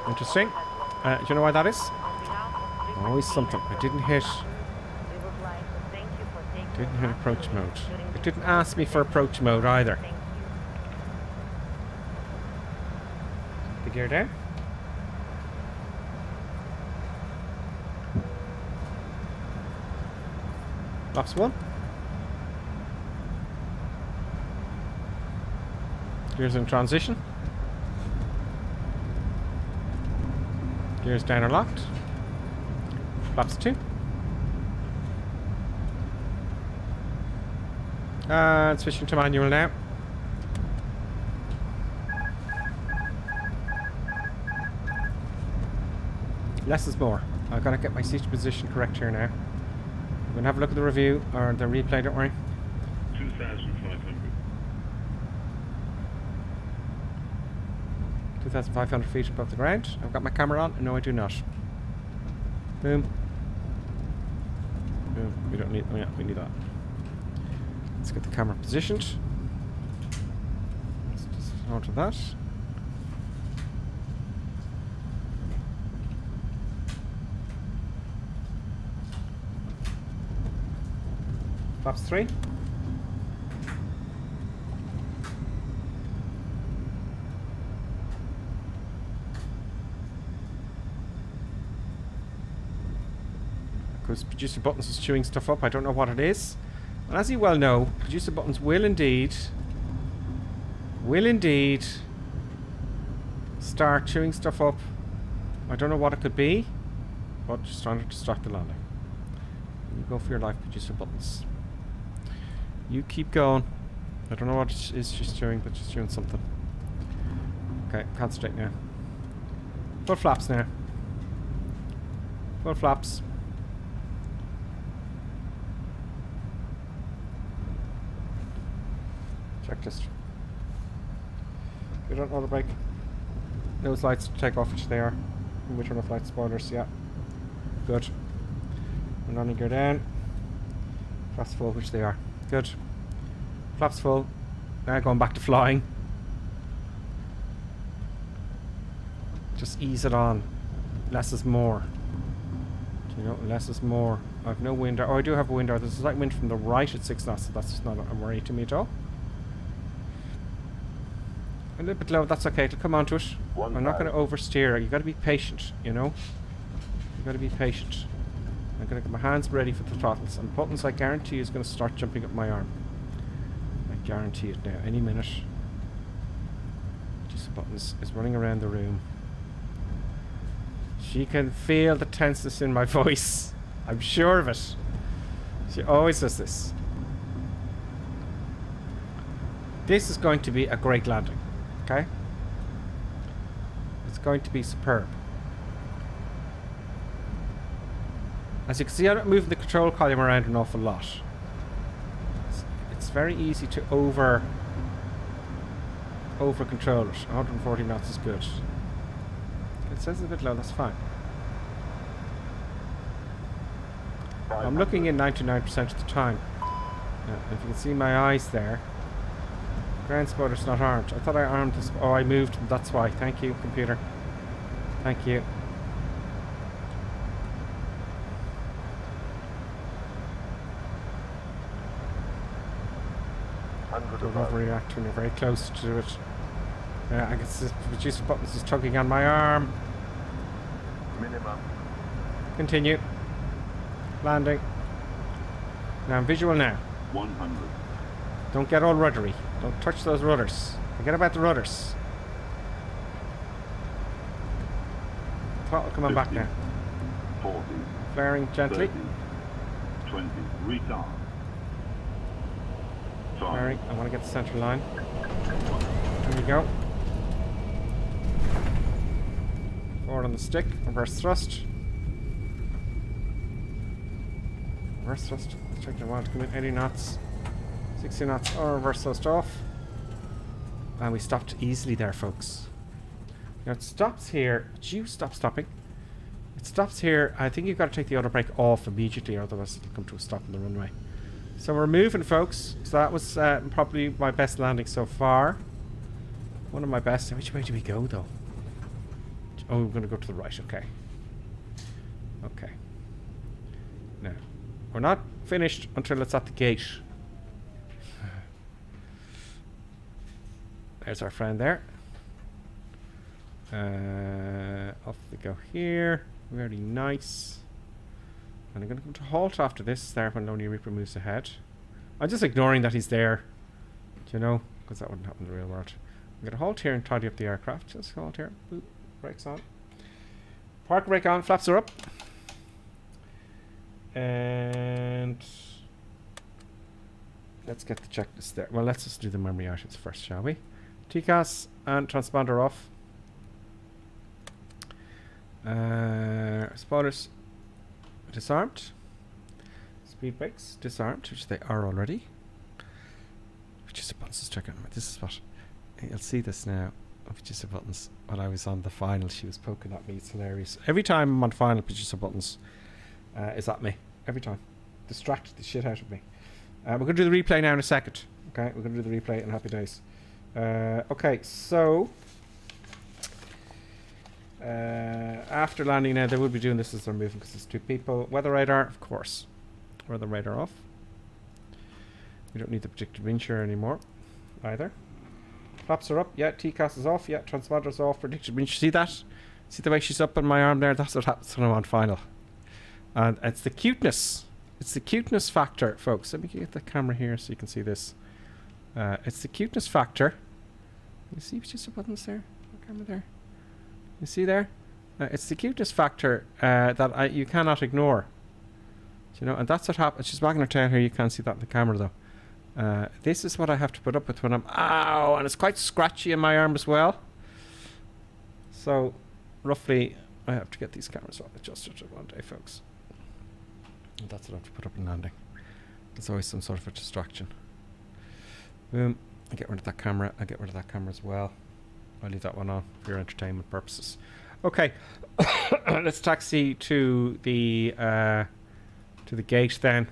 [SPEAKER 4] Interesting. Do you know why that is? Always something. I didn't hit approach mode. It didn't ask me for approach mode either. The gear down. Flaps 1. Gears in transition. Gears down are locked. Flaps 2. Switching to manual now. Less is more. I've got to get my seat position correct here now. I'm going to have a look at the review, or the replay, don't worry.
[SPEAKER 6] 2,500.
[SPEAKER 4] 2,500 feet above the ground. I've got my camera on. No, I do not. Boom. Boom. We don't need. Oh yeah, we need that. Let's get the camera positioned. Let's just onto that. Flaps 3. Because producer buttons is chewing stuff up. I don't know what it is. And as you well know, producer buttons will indeed start chewing stuff up. I don't know what it could be, but just trying to distract the landing. You go for your life, producer buttons. You keep going. I don't know what it is she's doing, but she's doing something. Okay, concentrate now. Full flaps now. Full flaps. Checklist. You don't know the brake. Nose lights to take off, which they are. And we turn off light spoilers, yeah. Good. And landing gear down. Flaps full, which they are. Good. Flaps full. Now going back to flying. Just ease it on. Less is more. You know, less is more. I have no wind. Oh, I do have a wind. There's a slight wind from the right at 6 knots, so that's just not a worry to me at all. A little bit low, that's okay. It'll come onto it. I'm not going to oversteer. You've got to be patient, you know. You've got to be patient. I'm going to get my hands ready for the throttles. And buttons, I guarantee, is going to start jumping up my arm. I guarantee it now. Any minute. Just buttons is running around the room. She can feel the tenseness in my voice. I'm sure of it. She always does this. This is going to be a great landing. Okay? It's going to be superb. As you can see, I'm not moving the control column around an awful lot. It's very easy to over control it. 140 knots is good. It says it's a bit low, that's fine. I'm looking in 99% of the time. Yeah, if you can see my eyes there. Ground spoiler's not armed. I thought I armed this. Oh, I moved. That's why. Thank you, computer. Thank you. Don't overreact when you're very close to it. I can see the producer buttons is tugging on my arm.
[SPEAKER 2] Minimum.
[SPEAKER 4] Continue. Landing. Now I'm visual now.
[SPEAKER 6] 100.
[SPEAKER 4] Don't get all ruddery. Don't touch those rudders. Forget about the rudders. Throttle coming
[SPEAKER 6] 50,
[SPEAKER 4] back now.
[SPEAKER 6] 40.
[SPEAKER 4] Flaring gently.
[SPEAKER 6] 30, 20. Retard.
[SPEAKER 4] Flaring. I want to get the center line. There we go. Forward on the stick. Reverse thrust. Reverse thrust. Check the want to come in 80 knots. 60 knots. Oh, reverse thrust off. And we stopped easily there, folks. Now it stops here. But you stop stopping. It stops here. I think you've got to take the auto brake off immediately, otherwise it'll come to a stop on the runway. So we're moving, folks. So that was probably my best landing so far. One of my best. Which way do we go, though? Oh, we're going to go to the right. Okay. Okay. Now, we're not finished until it's at the gate. There's our friend there. Off we go here. Very nice. And I'm going to come to halt after this there when Lonely Reaper moves ahead. I'm just ignoring that he's there. Do you know? Because that wouldn't happen in the real world. I'm going to halt here and tidy up the aircraft. Just halt here. Boop. Brakes on. Park brake on. Flaps are up. And let's get the checklist there. Well, let's just do the memory items first, shall we? TCAS and transponder off. Spoilers disarmed. Speed brakes disarmed, which they are already. Which is a buttons is checking. This is what you'll see this now. Producer buttons. When I was on the final, she was poking at me. It's hilarious. Every time I'm on final, producer buttons is at me. Every time. Distracted the shit out of me. We're going to do the replay now in a second. Okay, we're going to do the replay in happy days. Okay, so after landing now, they will be doing this as they're moving because there's two people. Weather radar, of course. Weather radar off. We don't need the predicted wind shear anymore either. Flaps are up. Yeah, TCAS is off. Yeah, transponder's off. Predicted wind shear. See that? See the way she's up on my arm there? That's what happens when I'm on final. And it's the cuteness. It's the cuteness factor, folks. Let me get the camera here so you can see this. It's the cuteness factor. You see just the buttons there? The camera there. You see there? It's the cuteness factor that you cannot ignore. You know, and that's what happens. She's wagging her tail here. You can't see that in the camera though. This is what I have to put up with when I'm... Ow! And it's quite scratchy in my arm as well. So, roughly, I have to get these cameras all adjusted one day, folks. And that's what I have to put up in landing. There's always some sort of a distraction. Boom. I get rid of that camera. I get rid of that camera as well. I'll leave that one on for your entertainment purposes. Okay. Let's taxi to the gate then.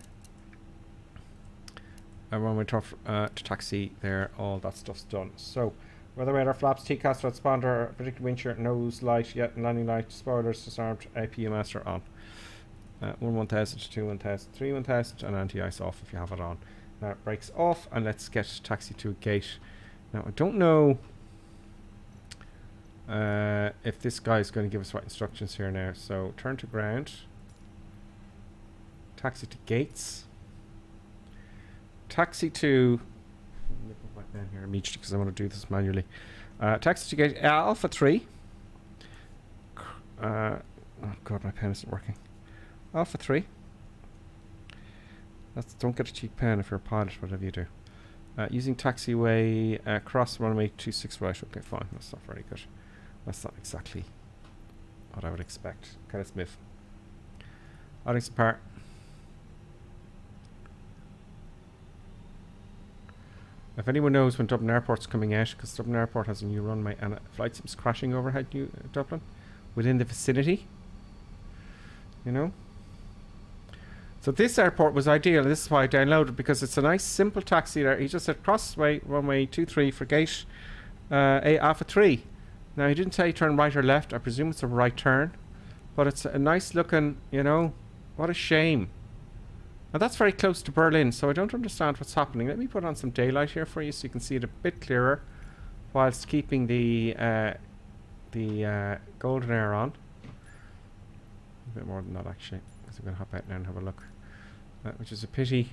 [SPEAKER 4] And when we talk to taxi there, all that stuff's done. So, weather radar, flaps, TCAS, transponder, predicted wind shear, nose light, landing light, spoilers disarmed, APU master on. 1 1000, 2 1000, 3 1000, and anti-ice off if you have it on. Now it brakes off, and let's get taxi to a gate. Now I don't know if this guy is going to give us right instructions here now. So turn to ground, taxi to gates, taxi to... Let me put my pen here immediately because I want to do this manually. Taxi to gate Alpha 3. Oh god, my pen isn't working. Alpha 3. Don't get a cheap pen if you're a pilot, whatever you do. Using taxiway cross runway 26 right. Okay, fine. That's not very good. That's not exactly what I would expect. Okay, let's move. Addings apart. If anyone knows when Dublin Airport's coming out, because Dublin Airport has a new runway and a flight seems crashing overhead Dublin, within the vicinity, you know. So this airport was ideal. This is why I downloaded, because it's a nice simple taxi there. He just said crossway runway 23 for gate Alpha 3. Now he didn't say turn right or left. I presume it's a right turn, but it's a nice looking, you know. What a shame. And that's very close to Berlin, so I don't understand what's happening. Let me put on some daylight here for you so you can see it a bit clearer, whilst keeping the golden air on. A bit more than that actually, because I'm going to hop out now and have a look. Which is a pity.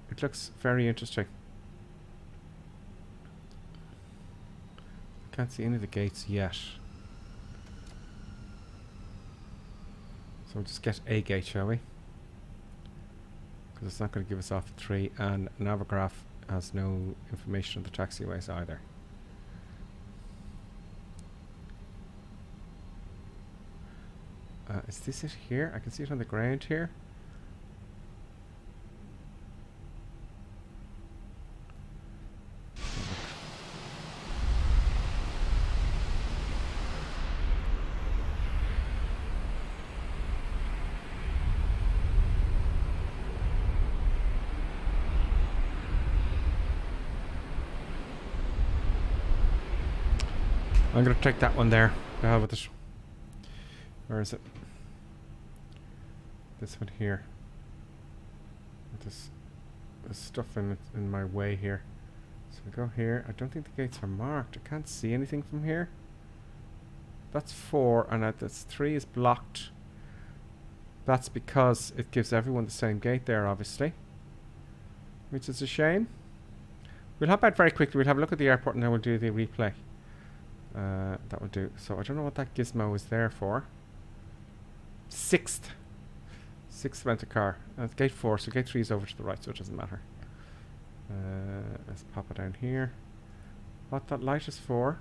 [SPEAKER 4] It looks very interesting. Can't see any of the gates yet. So we'll just get a gate, shall we? Because it's not going to give us off at 3, and Navigraph has no information on the taxiways either. Is this it here? I can see it on the ground here. I'm going to take that one there. The hell with it. Where is it? This one here. There's stuff in my way here. So we go here. I don't think the gates are marked. I can't see anything from here. That's 4, and that's 3 is blocked. That's because it gives everyone the same gate there, obviously. Which is a shame. We'll hop out very quickly. We'll have a look at the airport and then we'll do the replay. That will do. So I don't know what that gizmo is there for. 6th rent a car. It's gate 4, so gate 3 is over to the right, so it doesn't matter. Let's pop it down here. What that light is for?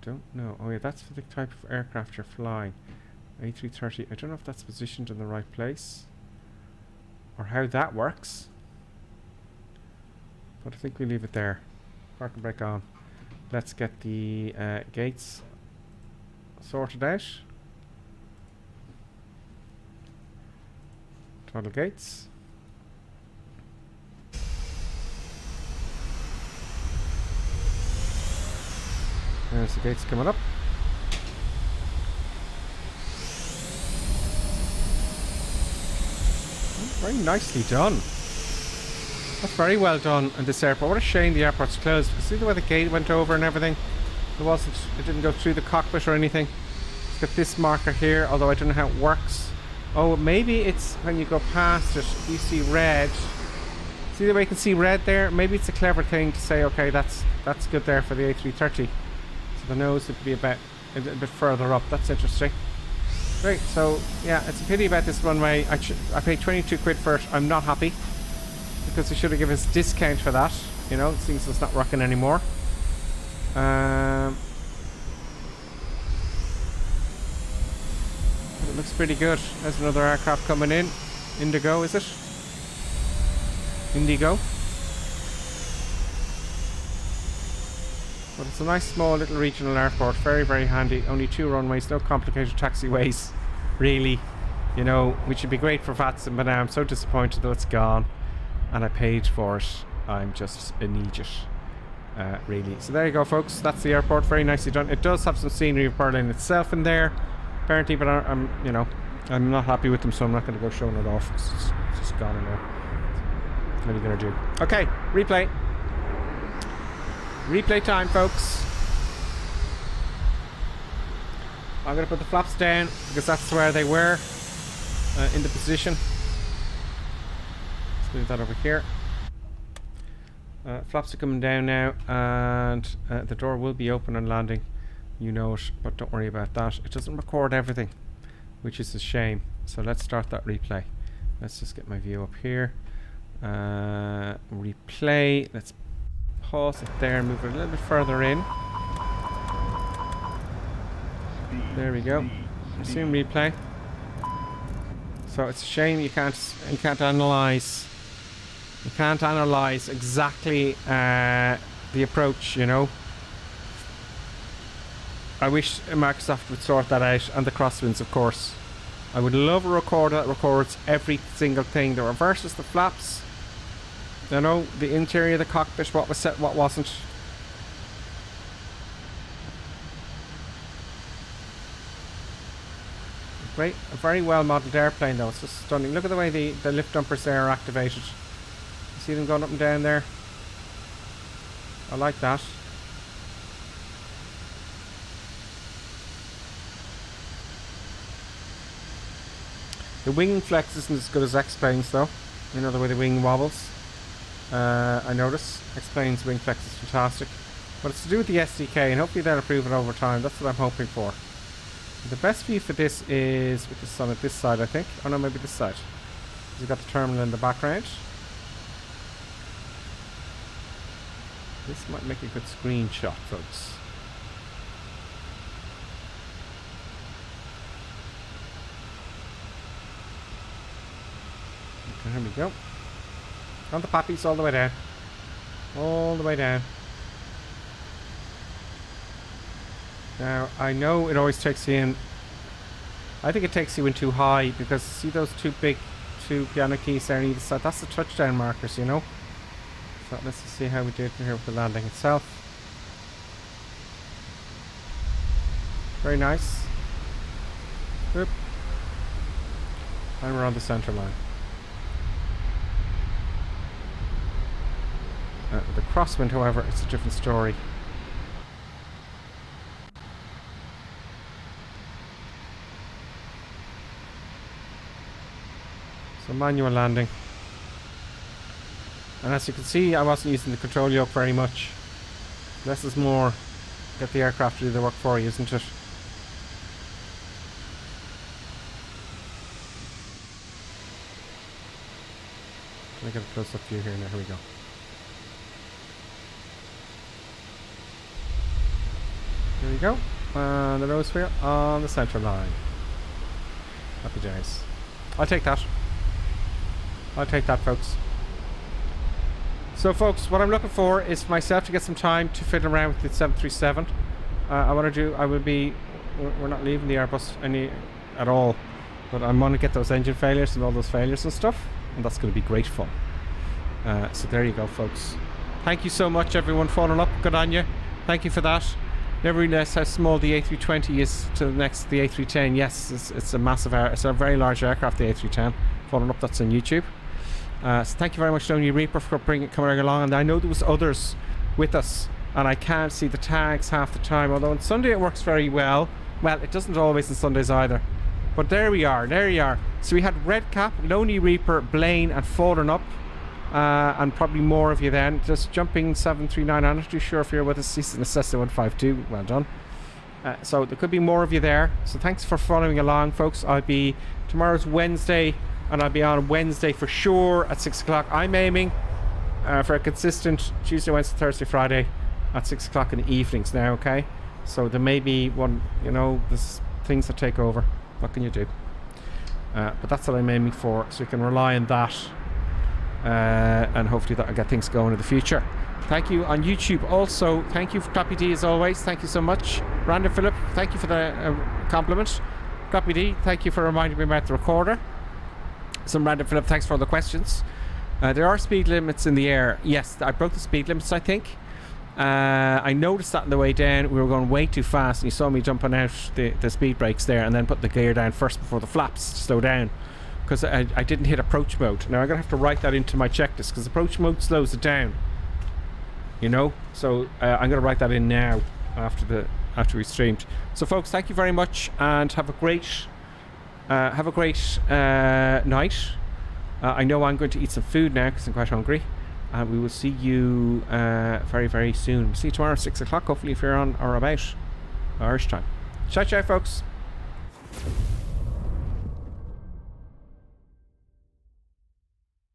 [SPEAKER 4] Don't know. Oh yeah, that's for the type of aircraft you're flying. A320. I don't know if that's positioned in the right place or how that works, but I think we leave it there. Park and brake on. Let's get the gates sorted out. Total gates. There's the gates coming up. Very nicely done. That's very well done in this airport. What a shame the airport's closed. See the way the gate went over and everything? It didn't go through the cockpit or anything. Let's get this marker here, although I don't know how it works. Oh, maybe it's when you go past it, you see red. See the way you can see red there? Maybe it's a clever thing to say, okay, that's good there for the A330. So the nose would be a bit further up. That's interesting. Great, so yeah, it's a pity about this runway. I paid 22 quid for it. I'm not happy because they should have given us a discount for that. You know, it seems it's not working anymore. It looks pretty good. There's another aircraft coming in. Indigo, is it? Indigo. But it's a nice small little regional airport. Very, very handy. Only 2 runways, no complicated taxiways, really. You know, which would be great for VATS, but now I'm so disappointed that it's gone. And I paid for it. I'm just an idiot. Really. So there you go, folks. That's the airport. Very nicely done. It does have some scenery of Berlin itself in there, apparently, but I'm not happy with them, so I'm not going to go showing it off. It's just gone in there. What are you going to do? Okay, replay. Replay time, folks. I'm going to put the flaps down because that's where they were in the position. Let's move that over here. Flaps are coming down now, and the door will be open on landing. You know it, but don't worry about that. It doesn't record everything, which is a shame. So let's start that replay. Let's just get my view up here. Replay. Let's pause it there and move it a little bit further in. There we go. Resume replay. So it's a shame you can't analyze. You can't analyze exactly the approach, you know. I wish Microsoft would sort that out, and the crosswinds, of course. I would love a recorder that records every single thing. The reverses, the flaps, you know, the interior of the cockpit, what was set, what wasn't. Great, a very well modelled airplane though. It's just stunning. Look at the way the lift dumpers there are activated. You see them going up and down there? I like that. The wing flex isn't as good as X-Planes though. You know, the way the wing wobbles. I notice X-Planes wing flex is fantastic. But it's to do with the SDK, and hopefully they'll improve it over time. That's what I'm hoping for. The best view for this is with the sun at this side, I think. Oh no, maybe this side. You've got the terminal in the background. This might make a good screenshot, folks. Okay, here we go. On the poppies all the way down. All the way down. Now, I know it always takes you in. I think it takes you in too high because see those two piano keys there on either side? That's the touchdown markers, you know? So let's just see how we do it here with the landing itself. Very nice. Whoop. And we're on the center line. The crosswind, however, it's a different story. So manual landing. And as you can see, I wasn't using the control yoke very much. Less is more. Get the aircraft to do the work for you, isn't it? Let me get a close-up view here now. Here we go. Here we go. And the nose wheel on the center line. Happy days. I'll take that. I'll take that, folks. So, folks, what I'm looking for is for myself to get some time to fiddle around with the 737. We're not leaving the Airbus at all, but I want to get those engine failures and all those failures and stuff, and that's going to be great fun. So there you go, folks. Thank you so much, everyone, for following up. Good on you. Thank you for that. Never realised how small the A320 is to the A310. Yes, it's a massive it's a very large aircraft, the A310. Following up, that's on YouTube. So thank you very much, Tony Reaper, for coming along. And I know there was others with us, and I can't see the tags half the time. Although on Sunday it works very well. Well, it doesn't always on Sundays either. But there we are. There you are. So we had Redcap, Lonely Reaper, Blaine, and Fallen Up, and probably more of you then. Just jumping 739. I'm not too sure if you're with us. This is an Cessna 152. Well done. So there could be more of you there. So thanks for following along, folks. Tomorrow's Wednesday, and I'll be on Wednesday for sure at 6 o'clock. I'm aiming for a consistent Tuesday, Wednesday, Thursday, Friday at 6 o'clock in the evenings now, okay? So there may be one, there's things that take over. What can you do? But that's what I'm aiming for, so you can rely on that, and hopefully that'll get things going in the future. Thank you on YouTube also. Thank you for Copy D as always. Thank you so much. Random Philip, thank you for the compliment. Copy D, thank you for reminding me about the recorder. Some Random Philip, thanks for all the questions. There are speed limits in the air. Yes, I broke the speed limits, I think. I noticed that on the way down. We were going way too fast, and you saw me jumping out the speed brakes there and then put the gear down first before the flaps to slow down, because I didn't hit approach mode. Now I'm going to have to write that into my checklist, because approach mode slows it down. So I'm going to write that in now after we streamed. So folks, thank you very much, and have a great night. I know I'm going to eat some food now because I'm quite hungry, and we will see you very, very soon. We'll see you tomorrow at 6 o'clock, hopefully, if you're on or about Irish time. Ciao, ciao, folks.